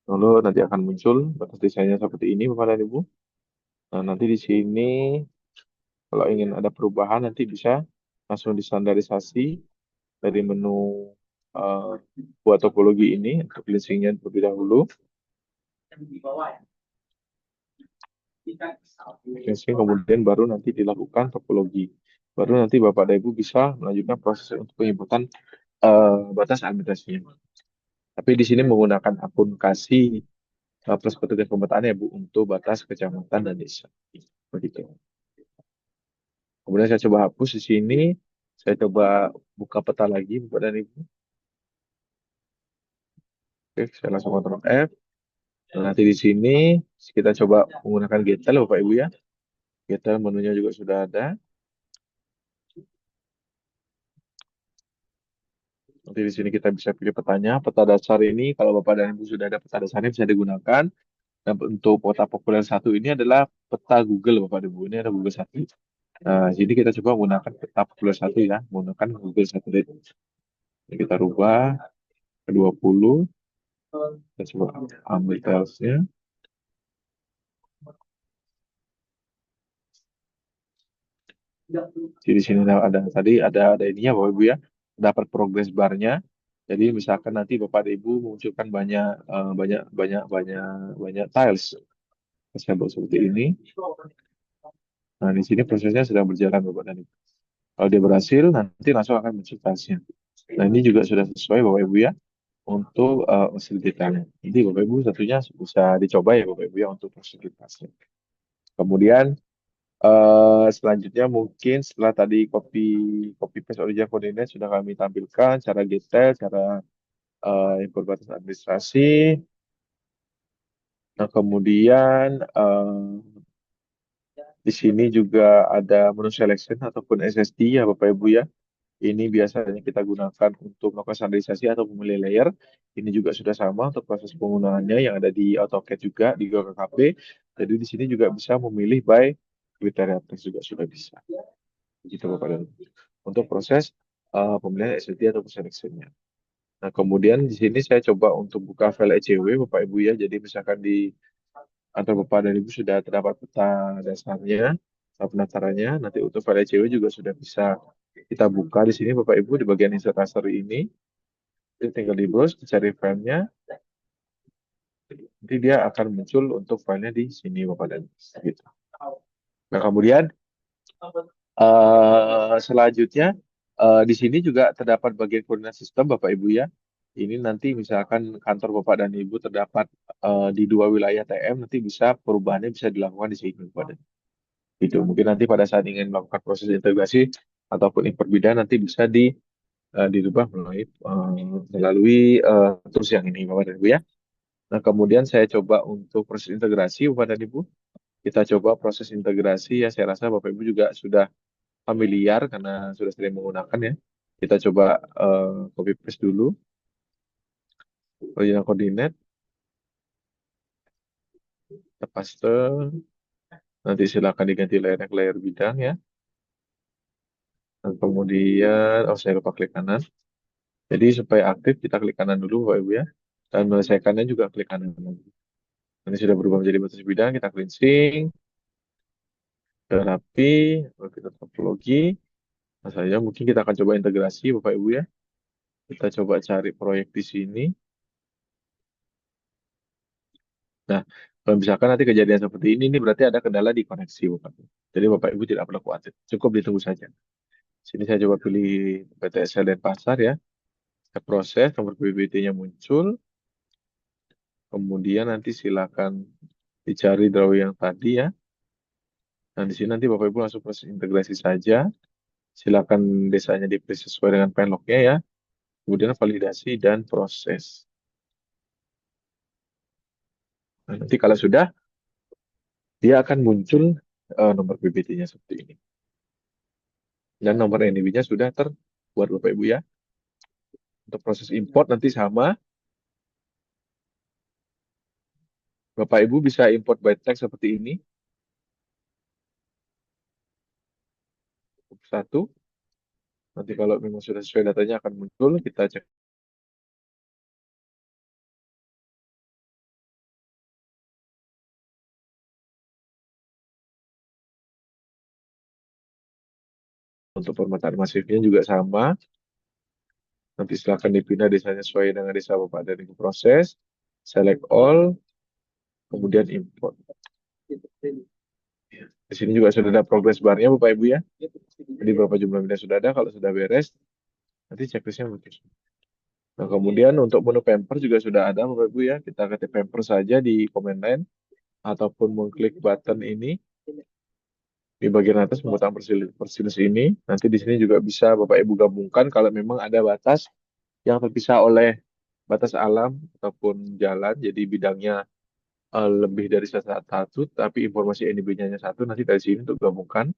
Lalu nanti akan muncul batas desanya seperti ini, Bapak dan Ibu. Nah, nanti di sini kalau ingin ada perubahan nanti bisa langsung distandarisasi dari menu eh, buat topologi ini untuk cleansingnya terlebih dahulu. Cleansing kemudian baru nanti dilakukan topologi. Baru nanti Bapak dan Ibu bisa melanjutkan proses untuk penyebutan batas administrasinya. Tapi di sini menggunakan akun kasih plus petugas pemetaan ya Bu untuk batas kecamatan dan desa. Begitu. Kemudian saya coba hapus di sini. Saya coba buka peta lagi Bapak dan Ibu. Oke, saya langsung Ctrl F. Nah, nanti di sini kita coba menggunakan Getel Bapak Ibu ya. Getel menunya juga sudah ada. Nanti di sini kita bisa pilih petanya. Peta dasar ini kalau Bapak dan Ibu sudah ada peta dasarnya bisa digunakan. Dan untuk peta populer satu ini adalah peta Google Bapak dan Ibu. Ini ada Google satu. Nah, jadi kita coba menggunakan peta populer satu ya, menggunakan Google Satelit. Jadi kita rubah ke 20. Kita coba ambil tiles-nya. Jadi di sini ada ininya Bapak Ibu ya, dapat progress bar-nya. Jadi misalkan nanti Bapak dan Ibu mengunculkan banyak tiles tersebut seperti ini. Nah, di sini prosesnya sedang berjalan Bapak dan Ibu. Kalau dia berhasil, nanti langsung akan muncul tasnya. Nah, ini juga sudah sesuai Bapak Ibu ya untuk mesin detailnya. Jadi Bapak Ibu tentunya bisa dicoba ya Bapak Ibu ya untuk fasilitasnya. Kemudian selanjutnya mungkin setelah tadi copy paste original coordinate sudah kami tampilkan cara detail, cara import batas administrasi. Nah, kemudian di sini juga ada menu selection ataupun SSD ya Bapak Ibu ya. Ini biasanya kita gunakan untuk melakukan standarisasi atau memilih layer. Ini juga sudah sama untuk proses penggunaannya yang ada di AutoCAD juga di Google KP. Jadi di sini juga bisa memilih by kriteria teks juga sudah bisa. Begitu Bapak dan Ibu. Untuk proses pemilihan SSD atau seleksinya. Nah, kemudian di sini saya coba untuk buka file ECW Bapak Ibu ya. Jadi misalkan di atau Bapak dan Ibu sudah terdapat peta dasarnya, peta penatarannya. Nanti untuk file ECW juga sudah bisa kita buka di sini Bapak Ibu di bagian insert raster ini. Jadi tinggal di browse, cari filenya, nanti dia akan muncul untuk filenya di sini Bapak dan Ibu. Gitu. Nah kemudian selanjutnya di sini juga terdapat bagian koordinat sistem Bapak Ibu ya. Ini nanti misalkan kantor Bapak dan Ibu terdapat di dua wilayah TM, nanti bisa perubahannya bisa dilakukan di sini Bapak dan Ibu. Gitu. Mungkin nanti pada saat ingin melakukan proses integrasi ataupun import bidang nanti bisa dirubah melalui tools yang ini Bapak dan Ibu ya. Nah, kemudian saya coba untuk proses integrasi Bapak dan Ibu. Kita coba proses integrasi ya saya rasa Bapak Ibu juga sudah familiar karena sudah sering menggunakan ya. Kita coba copy paste dulu original coordinate, kita paste, nanti silakan diganti layarnya ke layar bidang ya. Dan kemudian, saya lupa klik kanan. Jadi supaya aktif kita klik kanan dulu Bapak Ibu ya. Dan menyelesaikannya juga klik kanan lagi. Ini sudah berubah menjadi batas bidang, kita cleansing, sudah rapi, lalu kita topologi. Nah, saya mungkin kita akan coba integrasi Bapak Ibu ya. Kita coba cari proyek di sini. Nah, kalau misalkan nanti kejadian seperti ini berarti ada kendala di koneksi Bapak Ibu. Jadi Bapak Ibu tidak perlu khawatir, cukup ditunggu saja. Sini saya coba pilih PTSL dan pasar ya. Saya proses, nomor PBT-nya muncul. Kemudian nanti silakan dicari drawing yang tadi ya. Nah, di sini nanti Bapak Ibu langsung proses integrasi saja. Silakan desanya dipilih sesuai dengan penlocknya ya. Kemudian validasi dan proses. Nah, nanti kalau sudah, dia akan muncul nomor PBT-nya seperti ini. Dan nomor NIB-nya sudah terbuat Bapak Ibu ya. Untuk proses import nanti sama. Bapak Ibu bisa import by text seperti ini. Satu. Nanti kalau memang sudah sesuai datanya akan muncul. Kita cek untuk permetaan masifnya juga sama. Nanti silakan dipindah desanya sesuai dengan desa Bapak dan Ibu proses. Select all. Kemudian import. Di sini juga sudah ada progress bar-nya Bapak Ibu ya. Jadi berapa jumlah bidang sudah ada. Kalau sudah beres, nanti checklist-nya muncul. Nah, kemudian untuk menu pamper juga sudah ada Bapak Ibu ya. Kita ketik pamper saja di command line ataupun mengklik button ini di bagian atas pembuatan persilis ini. Nanti di sini juga bisa Bapak Ibu gabungkan kalau memang ada batas yang terpisah oleh batas alam ataupun jalan. Jadi bidangnya lebih dari satu, tapi informasi NIB-nya hanya satu, nanti dari sini untuk gabungkan.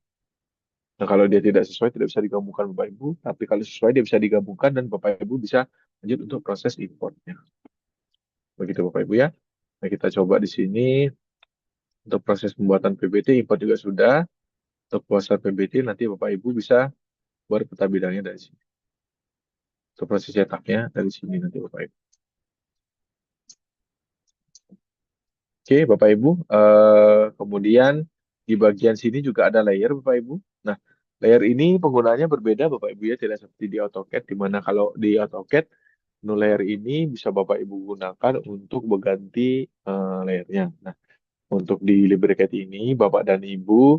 Nah, kalau dia tidak sesuai, tidak bisa digabungkan Bapak Ibu. Tapi kalau sesuai, dia bisa digabungkan dan Bapak Ibu bisa lanjut untuk proses importnya. Begitu Bapak Ibu ya. Nah, kita coba di sini untuk proses pembuatan PBT, import juga sudah. Untuk proses PBT, nanti Bapak Ibu bisa buat peta bidangnya dari sini. Untuk proses cetaknya dari sini nanti Bapak Ibu. Oke, Bapak Ibu. Kemudian di bagian sini juga ada layer, Bapak Ibu. Nah, layer ini penggunaannya berbeda, Bapak Ibu ya, tidak seperti di AutoCAD, di mana kalau di AutoCAD, menu layer ini bisa Bapak Ibu gunakan untuk berganti layernya. Nah, untuk di LibreCAD ini, Bapak dan Ibu,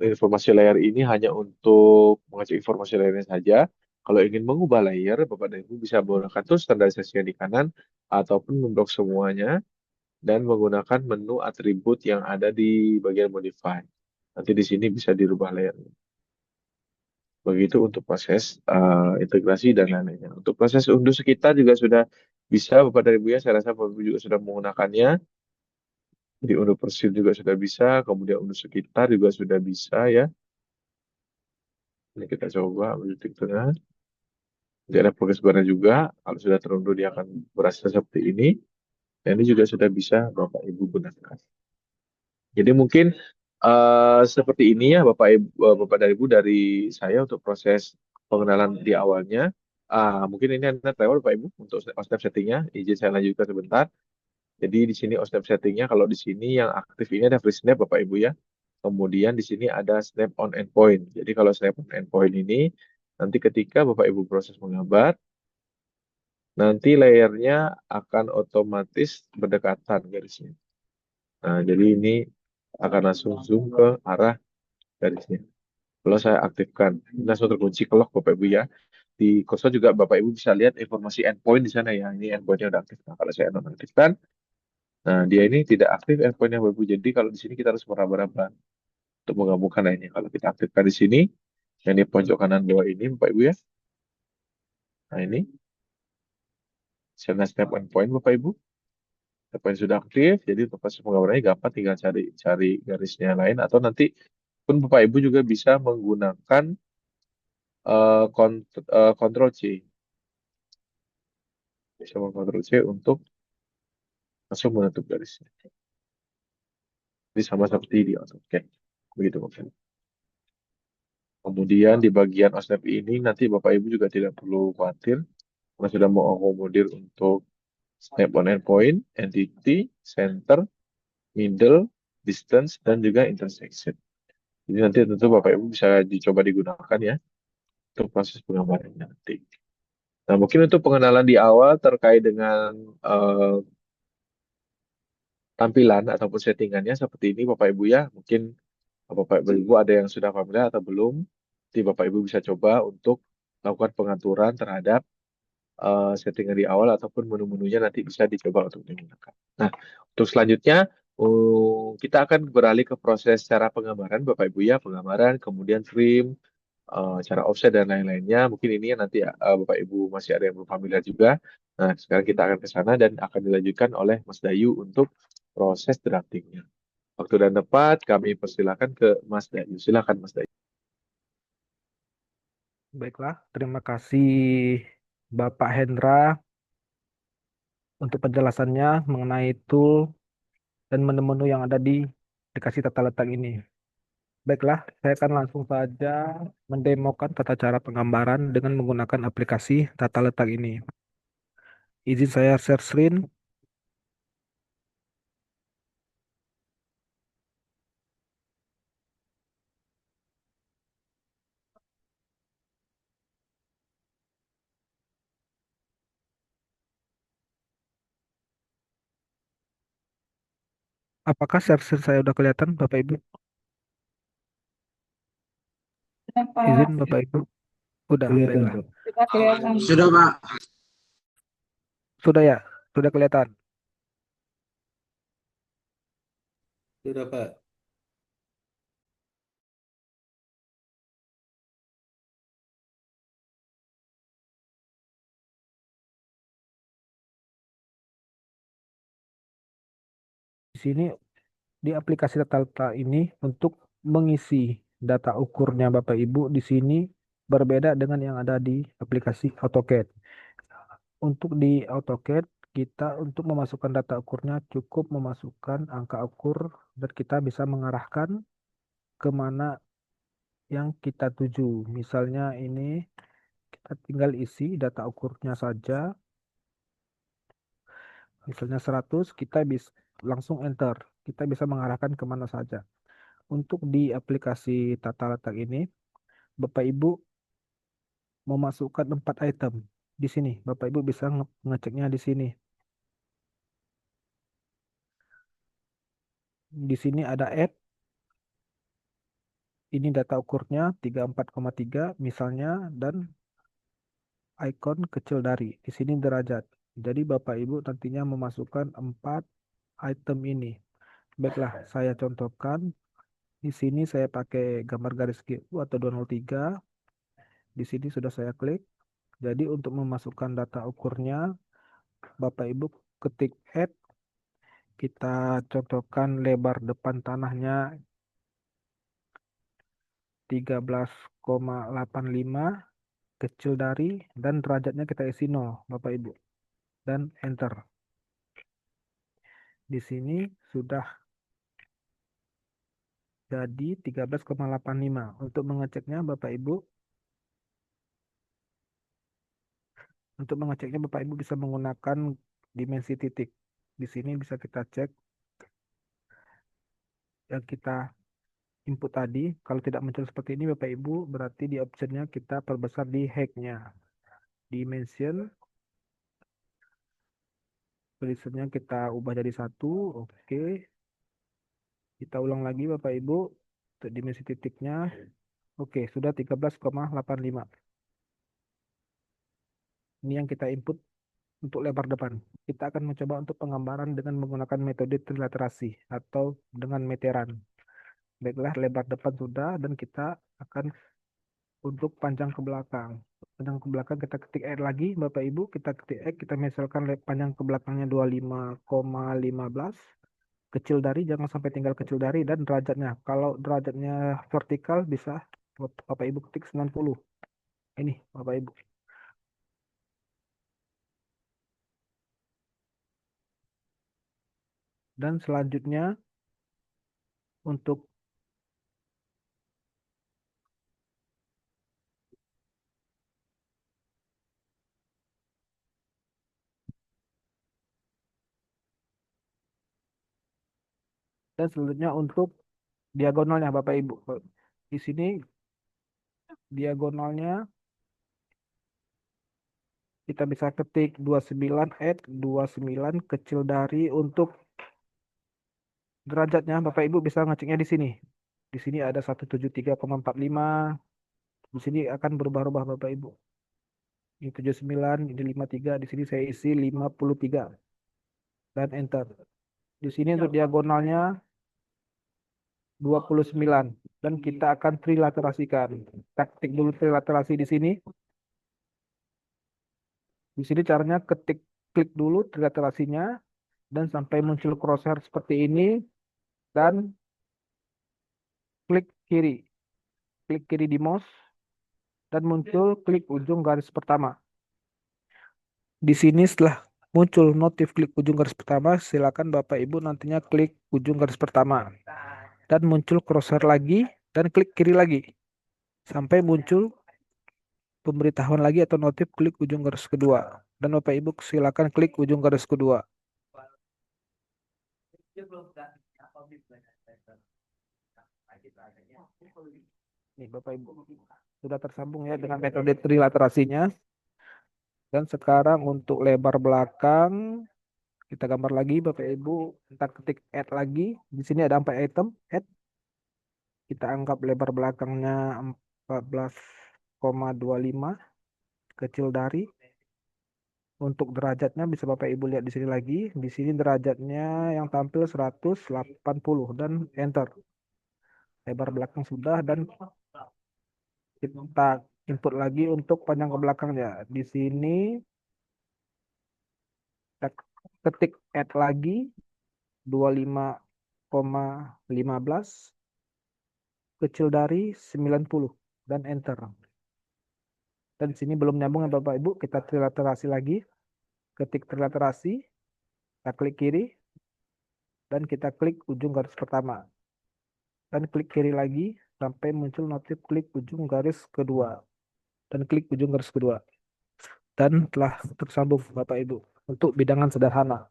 informasi layer ini hanya untuk mengecek informasi layernya saja. Kalau ingin mengubah layer, Bapak dan Ibu bisa menggunakan tool standarisasi yang di kanan ataupun memblok semuanya dan menggunakan menu atribut yang ada di bagian modify. Nanti di sini bisa dirubah layer. Begitu untuk proses integrasi dan lain-lainnya. Untuk proses unduh sekitar juga sudah bisa Bapak dan Ibu ya. Saya rasa Bapak Ibu juga sudah menggunakannya. Di unduh persil juga sudah bisa. Kemudian unduh sekitar juga sudah bisa ya. Ini kita coba unduh titik tengah. Jadi ada progres barnya juga. Kalau sudah terunduh dia akan berhasil seperti ini. Dan ini juga sudah bisa Bapak Ibu gunakan. Jadi mungkin seperti ini ya Bapak dan Ibu dari saya untuk proses pengenalan di awalnya. Mungkin ini Anda lewat Bapak Ibu untuk step settingnya. Izin saya lanjutkan sebentar. Jadi di sini step settingnya kalau di sini yang aktif ini ada free snap Bapak Ibu ya. Kemudian di sini ada snap on endpoint. Jadi kalau snap on endpoint ini nanti ketika Bapak Ibu proses menggambar, nanti layernya akan otomatis berdekatan garisnya. Nah, jadi ini akan langsung zoom ke arah garisnya. Kalau saya aktifkan, ini langsung terkunci ke lock Bapak Ibu ya. Di cursor juga Bapak Ibu bisa lihat informasi endpoint di sana ya. Ini endpointnya udah aktif. Nah, kalau saya nonaktifkan, nah dia ini tidak aktif endpointnya Bapak Ibu. Jadi kalau di sini kita harus meraba-raba untuk menggabungkan lainnya. Kalau kita aktifkan di sini, yang di pojok kanan bawah ini Bapak Ibu ya. Nah ini, sana snap endpoint Bapak Ibu. Endpoint sudah aktif, jadi untuk proses penggambarannya gampang, tinggal cari cari garisnya lain atau nanti pun Bapak Ibu juga bisa menggunakan Ctrl C. Bisa mengkontrol C untuk langsung menutup garisnya. Jadi sama seperti di AutoCAD. Begitu Bapak. Kemudian di bagian OSNAP ini nanti Bapak Ibu juga tidak perlu khawatir. Karena sudah mau akomodir untuk snap on endpoint, entity, center, middle, distance, dan juga intersection. Jadi nanti tentu Bapak Ibu bisa dicoba digunakan ya untuk proses penggambarannya nanti. Nah mungkin untuk pengenalan di awal terkait dengan eh, tampilan ataupun settingannya seperti ini Bapak Ibu ya. Mungkin Bapak Ibu ada yang sudah familiar atau belum. Nanti Bapak Ibu bisa coba untuk lakukan pengaturan terhadap settingan di awal ataupun menu-menunya nanti bisa dicoba untuk digunakan. Nah, untuk selanjutnya kita akan beralih ke proses cara penggambaran Bapak Ibu ya, penggambaran, kemudian trim, cara offset dan lain-lainnya. Mungkin ini ya nanti Bapak Ibu masih ada yang belum familiar juga. Nah, sekarang kita akan ke sana dan akan dilanjutkan oleh Mas Dayu untuk proses draftingnya. Waktu dan tempat kami persilakan ke Mas Dayu. Silakan Mas Dayu. Baiklah, terima kasih Bapak Hendra untuk penjelasannya mengenai tool dan menu-menu yang ada di aplikasi tata letak ini. Baiklah, saya akan langsung saja mendemokan tata cara penggambaran dengan menggunakan aplikasi tata letak ini. Izin saya share screen. Apakah share screen saya sudah kelihatan, Bapak Ibu? Izin Bapak Ibu. Udah, baiklah. Sudah, Pak. Sudah ya? Sudah kelihatan. Sudah, Pak. Di sini di aplikasi data letak ini untuk mengisi data ukurnya Bapak Ibu di sini berbeda dengan yang ada di aplikasi AutoCAD. Untuk di AutoCAD kita untuk memasukkan data ukurnya cukup memasukkan angka ukur dan kita bisa mengarahkan kemana yang kita tuju. Misalnya ini kita tinggal isi data ukurnya saja. Misalnya 100 kita bisa langsung enter. Kita bisa mengarahkan kemana saja. Untuk di aplikasi tata letak ini, Bapak Ibu memasukkan 4 item di sini. Bapak Ibu bisa ngeceknya di sini. Di sini ada add, ini data ukurnya 34,3 misalnya, dan icon kecil dari. Di sini derajat. Jadi Bapak Ibu nantinya memasukkan 4 item ini. Baiklah, saya contohkan. Di sini saya pakai gambar garis GU atau 203. Di sini sudah saya klik. Jadi untuk memasukkan data ukurnya, Bapak Ibu ketik add. Kita contohkan lebar depan tanahnya 13,85 kecil dari dan derajatnya kita isi 0 Bapak Ibu dan enter. Di sini sudah jadi 13,85. Untuk mengeceknya Bapak Ibu bisa menggunakan dimensi titik. Di sini bisa kita cek yang kita input tadi. Kalau tidak muncul seperti ini Bapak Ibu, berarti di optionnya kita perbesar di height-nya. Dimension, tulisannya kita ubah jadi 1. Oke. Kita ulang lagi Bapak Ibu. Untuk dimensi titiknya. Oke, sudah 13,85. Ini yang kita input untuk lebar depan. Kita akan mencoba untuk penggambaran dengan menggunakan metode trilaterasi atau dengan meteran. Baiklah, lebar depan sudah dan kita akan untuk panjang ke belakang. Panjang ke belakang kita ketik R lagi, Bapak Ibu, kita ketik X, kita misalkan panjang ke belakangnya 25,15. Kecil dari, jangan sampai tinggal kecil dari, dan derajatnya. Kalau derajatnya vertikal bisa Bapak Ibu ketik 90. Ini Bapak Ibu. Dan selanjutnya untuk untuk diagonalnya Bapak Ibu. Di sini diagonalnya kita bisa ketik 29 add 29 kecil dari. Untuk derajatnya Bapak Ibu bisa ngeceknya di sini. Di sini ada 173,45. Di sini akan berubah-ubah Bapak Ibu. Ini 79, ini 53, di sini saya isi 53 dan enter. Di sini untuk diagonalnya 29 dan kita akan trilaterasikan. Kita ketik dulu trilaterasi di sini. Di sini caranya ketik klik dulu trilaterasinya dan sampai muncul crosshair seperti ini dan klik kiri. Klik kiri di mouse dan muncul klik ujung garis pertama. Di sini setelah muncul notif klik ujung garis pertama, silakan Bapak Ibu nantinya klik ujung garis pertama dan muncul crosshair lagi dan klik kiri lagi sampai muncul pemberitahuan lagi atau notif klik ujung garis kedua. Dan Bapak Ibu silakan klik ujung garis kedua. Nih Bapak Ibu sudah tersambung ya dengan metode trilaterasinya. Dan sekarang untuk lebar belakang kita gambar lagi Bapak Ibu, kita ketik add lagi. Di sini ada 4 item add. Kita anggap lebar belakangnya 14,25. kecil dari. Untuk derajatnya bisa Bapak Ibu lihat di sini lagi. Di sini derajatnya yang tampil 180 dan enter. Lebar belakang sudah dan kita input lagi untuk panjang ke belakangnya. Di sini kita ketik add lagi 25,15 kecil dari 90 dan enter. Dan di sini belum nyambung ya Bapak Ibu, kita trilaterasi lagi. Ketik trilaterasi, kita klik kiri dan kita klik ujung garis pertama. Dan klik kiri lagi sampai muncul notif klik ujung garis kedua. Dan klik ujung garis kedua. Dan telah tersambung Bapak Ibu untuk bidangan sederhana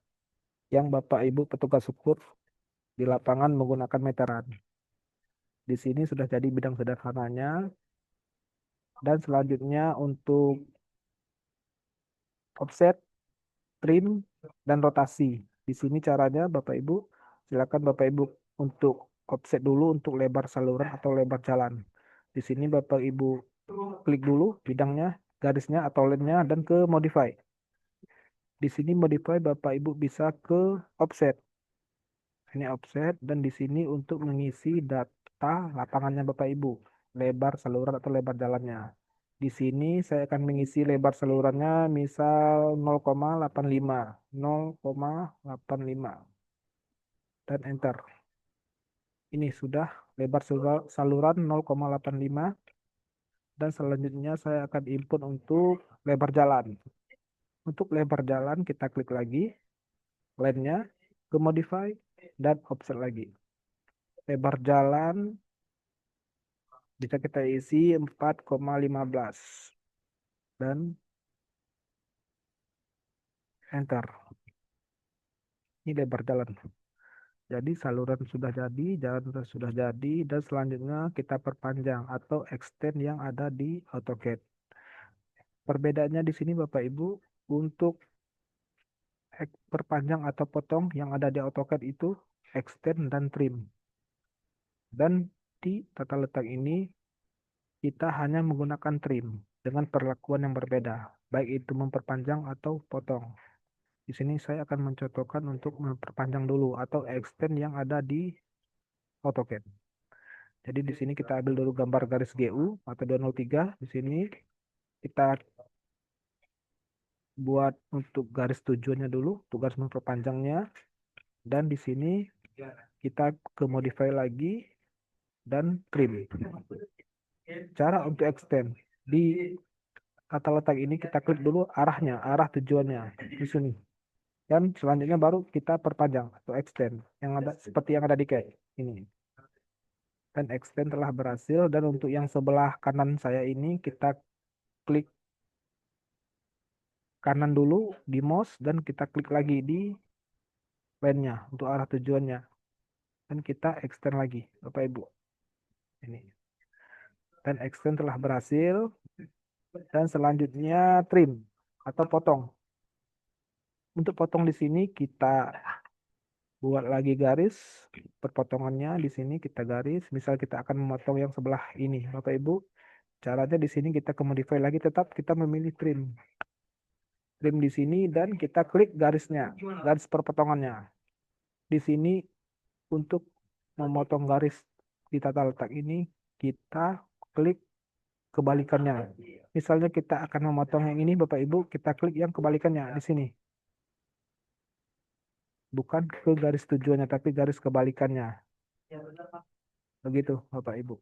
yang Bapak Ibu petugas ukur di lapangan menggunakan meteran. Di sini sudah jadi bidang sederhananya. Dan selanjutnya untuk offset, trim, dan rotasi. Di sini caranya Bapak Ibu, silakan Bapak Ibu untuk offset dulu untuk lebar saluran atau lebar jalan. Di sini Bapak Ibu klik dulu bidangnya, garisnya atau line-nya dan ke modify. Di sini modify Bapak Ibu bisa ke offset. Ini offset dan di sini untuk mengisi data lapangannya Bapak Ibu, lebar saluran atau lebar jalannya. Di sini saya akan mengisi lebar salurannya misal 0,85, 0,85 dan enter. Ini sudah lebar saluran 0,85 dan selanjutnya saya akan input untuk lebar jalan. Untuk lebar jalan kita klik lagi line-nya, ke modify dan offset lagi. Lebar jalan bisa kita isi 4,15 dan enter. Ini lebar jalan. Jadi saluran sudah jadi, jalan sudah jadi, dan selanjutnya kita perpanjang atau extend yang ada di AutoCAD. Perbedaannya di sini Bapak Ibu, untuk perpanjang atau potong yang ada di AutoCAD itu extend dan trim. Dan di tata letak ini kita hanya menggunakan trim dengan perlakuan yang berbeda, baik itu memperpanjang atau potong. Di sini saya akan mencontohkan untuk memperpanjang dulu atau extend yang ada di AutoCAD. Jadi di sini kita ambil dulu gambar garis GU atau 203. Di sini kita buat untuk garis tujuannya dulu, untuk garis memperpanjangnya. Dan di sini kita ke modify lagi dan trim. Cara untuk extend di tata letak ini kita klik dulu arahnya, arah tujuannya di sini. Dan selanjutnya baru kita perpanjang atau extend yang ada seperti yang ada di CAD ini. Dan extend telah berhasil dan untuk yang sebelah kanan saya ini kita klik kanan dulu di mouse dan kita klik lagi di line-nya untuk arah tujuannya. Dan kita extend lagi Bapak Ibu. Ini. Dan extend telah berhasil dan selanjutnya trim atau potong. Untuk potong di sini kita buat lagi garis perpotongannya di sini kita garis. Misal kita akan memotong yang sebelah ini, Bapak Ibu. Caranya di sini kita ke modify lagi, tetap kita memilih trim. Trim di sini dan kita klik garisnya, garis perpotongannya. Di sini untuk memotong garis di tata letak ini kita klik kebalikannya. Misalnya kita akan memotong yang ini, Bapak Ibu, kita klik yang kebalikannya di sini. Bukan ke garis tujuannya, tapi garis kebalikannya. Begitu, Bapak Ibu.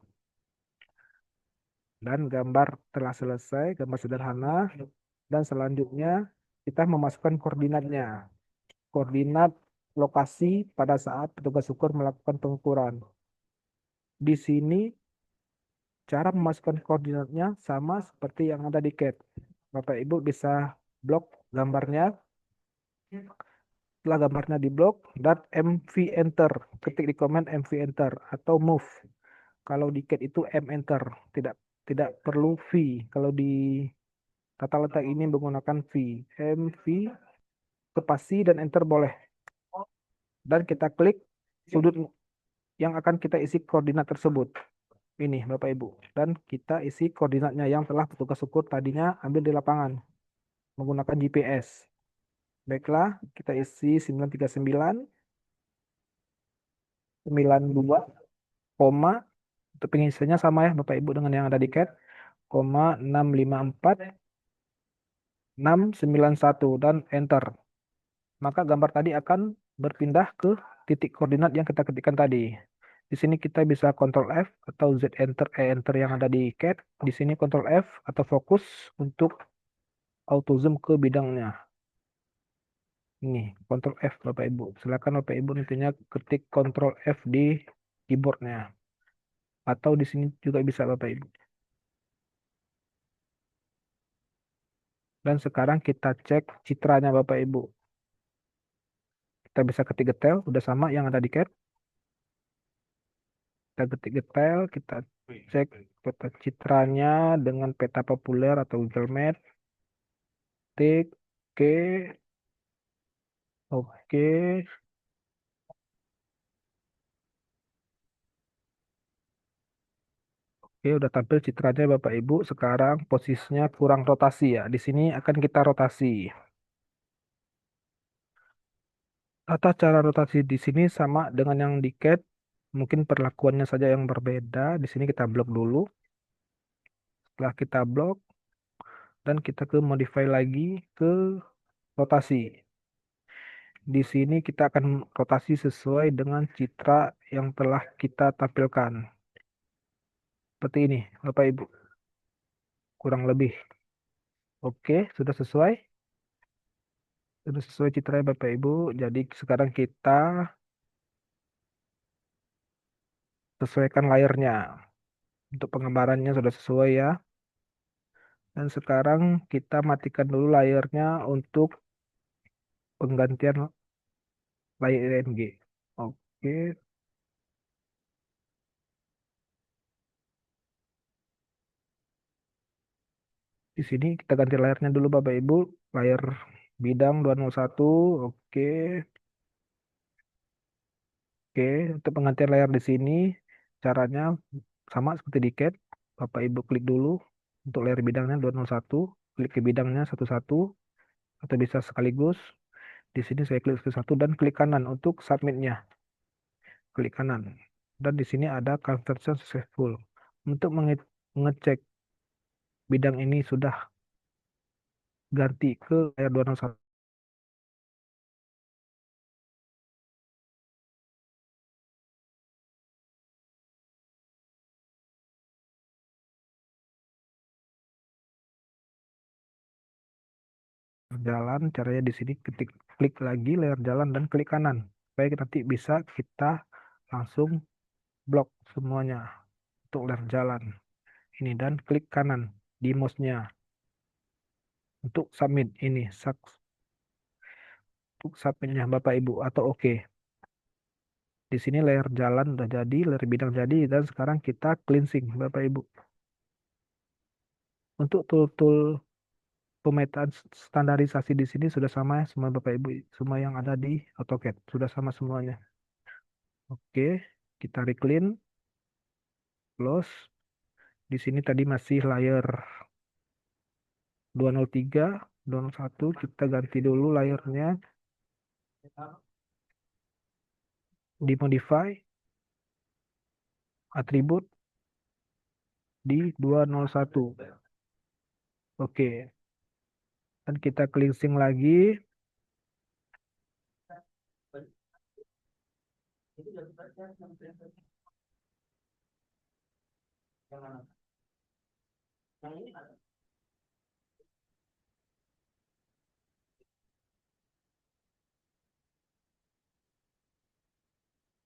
Dan gambar telah selesai, gambar sederhana. Dan selanjutnya kita memasukkan koordinatnya. Koordinat lokasi pada saat petugas ukur melakukan pengukuran. Di sini cara memasukkan koordinatnya sama seperti yang ada di CAD. Bapak Ibu bisa blok gambarnya. Setelah gambarnya di blok dan MV enter. Ketik di command MV enter atau move. Kalau di CAD itu M enter, tidak perlu V. Kalau di tata letak ini menggunakan V. MV spasi dan enter boleh. Dan kita klik sudut yang akan kita isi koordinat tersebut. ini Bapak Ibu. Dan kita isi koordinatnya yang telah petugas ukur tadinya ambil di lapangan menggunakan GPS. Baiklah, kita isi 939, 92, koma, untuk pengisiannya sama ya Bapak Ibu dengan yang ada di CAT, koma 654, 691, dan enter. Maka gambar tadi akan berpindah ke titik koordinat yang kita ketikkan tadi. Di sini kita bisa Ctrl F atau Z enter, E enter yang ada di CAT. Di sini Ctrl F atau fokus untuk auto zoom ke bidangnya. Ini Ctrl F Bapak Ibu. Silakan Bapak Ibu nantinya ketik Ctrl F di keyboardnya. Atau di sini juga bisa Bapak Ibu. Dan sekarang kita cek citranya Bapak Ibu. Kita bisa ketik detail, udah sama yang ada di CAT. Kita ketik detail, kita cek peta citranya dengan peta populer atau Google Map. Tik, oke, oke. Oke, udah tampil citranya Bapak Ibu. Sekarang posisinya kurang rotasi ya. Di sini akan kita rotasi. Tata cara rotasi di sini sama dengan yang di CAT. Mungkin perlakuannya saja yang berbeda. Di sini kita blok dulu. Setelah kita blok dan kita ke modify lagi ke rotasi. Di sini kita akan rotasi sesuai dengan citra yang telah kita tampilkan. Seperti ini, Bapak Ibu. Kurang lebih. Oke, sudah sesuai? Sudah sesuai citranya Bapak Ibu. Jadi sekarang kita sesuaikan layarnya. Untuk penggambarannya sudah sesuai ya. Dan sekarang kita matikan dulu layarnya untuk penggantian layar IMG. Oke, di sini kita ganti layarnya dulu Bapak Ibu. Layar bidang 201. Oke. Oke, untuk penggantian layar di sini caranya sama seperti di CAT. Bapak Ibu klik dulu untuk layar bidangnya 201, klik ke bidangnya satu-satu atau bisa sekaligus. Di sini saya klik satu dan klik kanan untuk submitnya. Klik kanan. Dan di sini ada conversion successful. Untuk mengecek bidang ini sudah ganti ke layar 201. Jalan, caranya di sini ketik klik lagi layar jalan dan klik kanan. Supaya nanti bisa kita langsung blok semuanya untuk layar jalan. Ini dan klik kanan di mouse-nya untuk submit ini untuk submitnya Bapak Ibu atau oke. Di sini layar jalan udah jadi, layar bidang jadi dan sekarang kita cleansing Bapak Ibu. Untuk tool-tool pemetaan standarisasi di sini sudah sama ya semua Bapak Ibu, semua yang ada di AutoCAD sudah sama semuanya. Oke, kita reclean, close. Di sini tadi masih layar 203, 201, kita ganti dulu layarnya. Di modify, atribut di 201. Oke. Dan kita cleansing lagi.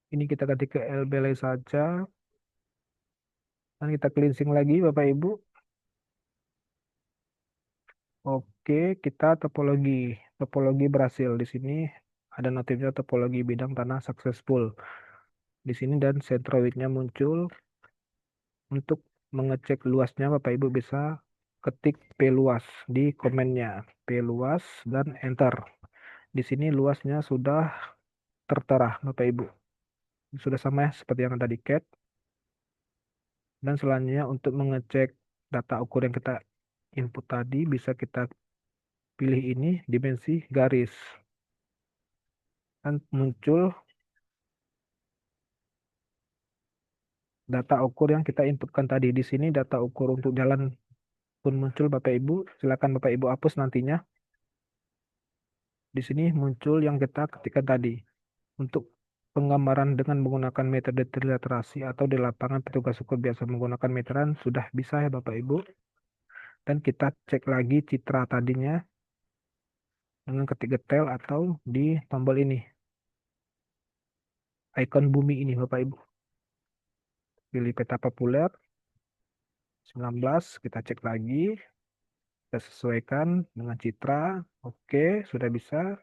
Ini kita ganti ke LBLA saja. Dan kita cleansing lagi Bapak Ibu. Oke, kita topologi. Topologi berhasil. Di sini ada notifnya topologi bidang tanah successful. Di sini dan centroidnya muncul. Untuk mengecek luasnya Bapak Ibu bisa ketik P luas di komennya. P luas dan enter. Di sini luasnya sudah tertera Bapak Ibu. Sudah sama ya seperti yang ada di CAD. Dan selanjutnya untuk mengecek data ukur yang kita input tadi, bisa kita pilih ini dimensi garis. Dan muncul data ukur yang kita inputkan tadi. Di sini data ukur untuk jalan pun muncul Bapak Ibu. Silakan Bapak Ibu hapus nantinya. Di sini muncul yang kita ketikkan tadi. Untuk penggambaran dengan menggunakan metode triliterasi atau di lapangan petugas ukur biasa menggunakan meteran sudah bisa ya Bapak Ibu. Dan kita cek lagi citra tadinya dengan ketik getel atau di tombol ini. Icon bumi ini Bapak Ibu. Pilih peta populer 19, kita cek lagi. Kita sesuaikan dengan citra. Oke, sudah bisa.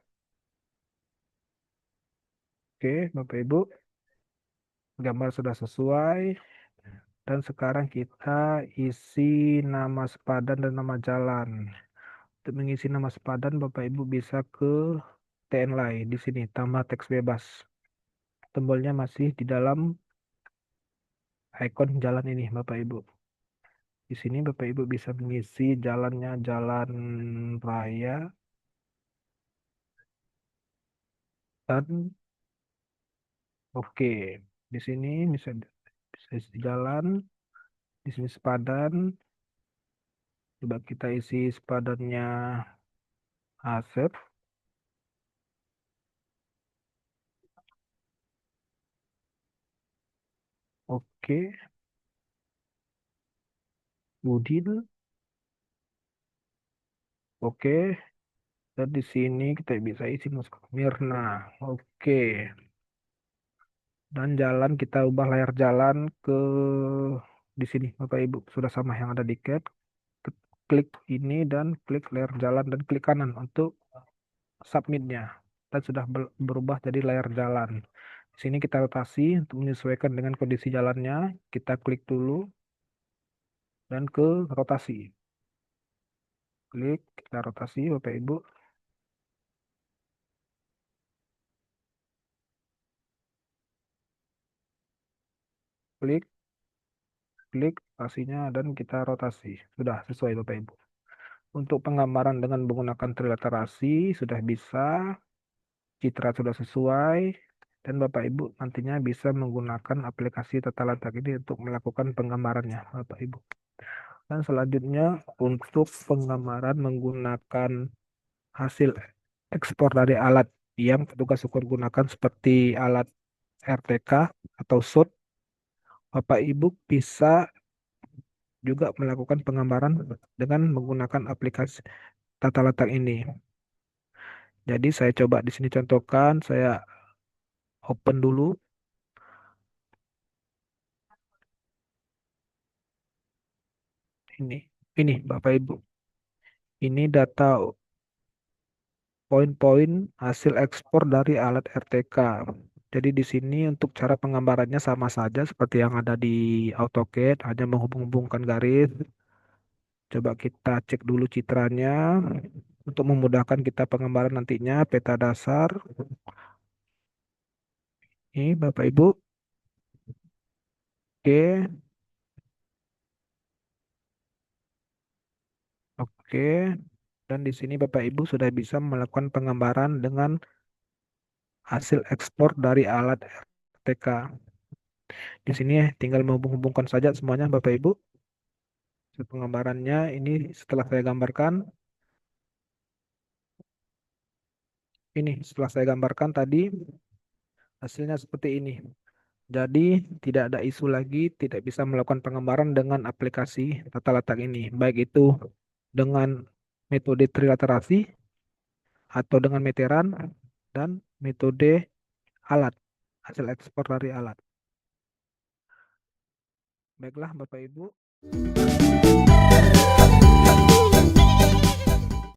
Oke, Bapak Ibu. Gambar sudah sesuai. Dan sekarang kita isi nama sepadan dan nama jalan. Untuk mengisi nama sepadan, Bapak Ibu bisa ke TNLAI di sini, tambah teks bebas. Tombolnya masih di dalam ikon jalan ini, Bapak Ibu. Di sini Bapak Ibu bisa mengisi jalannya jalan raya dan oke. Di sini bisa isi jalan, di sini sepadan. Coba kita isi sepadannya Asep. Oke. Udin. Oke. Dan di sini kita bisa isi Mirna. Oke. Dan jalan kita ubah layar jalan ke di sini Bapak Ibu. Sudah sama yang ada di CAD. Klik ini dan klik layar jalan dan klik kanan untuk submitnya. Dan sudah berubah jadi layar jalan. Di sini kita rotasi untuk menyesuaikan dengan kondisi jalannya. Kita klik dulu dan ke rotasi. Klik, kita rotasi Bapak Ibu. Klik, klik rotasinya dan kita rotasi. Sudah sesuai Bapak Ibu. Untuk penggambaran dengan menggunakan triliterasi sudah bisa, citra sudah sesuai, dan Bapak Ibu nantinya bisa menggunakan aplikasi tata letak ini untuk melakukan penggambarannya Bapak Ibu. Dan selanjutnya untuk penggambaran menggunakan hasil ekspor dari alat yang petugas ukur gunakan seperti alat RTK atau SUT, Bapak Ibu bisa juga melakukan penggambaran dengan menggunakan aplikasi tata letak ini. Jadi saya coba di sini contohkan, saya open dulu. Ini Bapak Ibu. Ini data poin-poin hasil ekspor dari alat RTK. Jadi di sini untuk cara penggambarannya sama saja seperti yang ada di AutoCAD, hanya menghubung-hubungkan garis. Coba kita cek dulu citranya untuk memudahkan kita penggambaran nantinya peta dasar. Ini Bapak Ibu. Oke. Oke. Dan di sini Bapak Ibu sudah bisa melakukan penggambaran dengan hasil ekspor dari alat RTK. Di sini tinggal menghubung-hubungkan saja semuanya Bapak Ibu. Penggambarannya ini setelah saya gambarkan. Ini setelah saya gambarkan tadi hasilnya seperti ini. Jadi tidak ada isu lagi, tidak bisa melakukan penggambaran dengan aplikasi tata letak ini. Baik itu dengan metode triliterasi atau dengan meteran dan metode alat, hasil ekspor dari alat. Baiklah Bapak Ibu.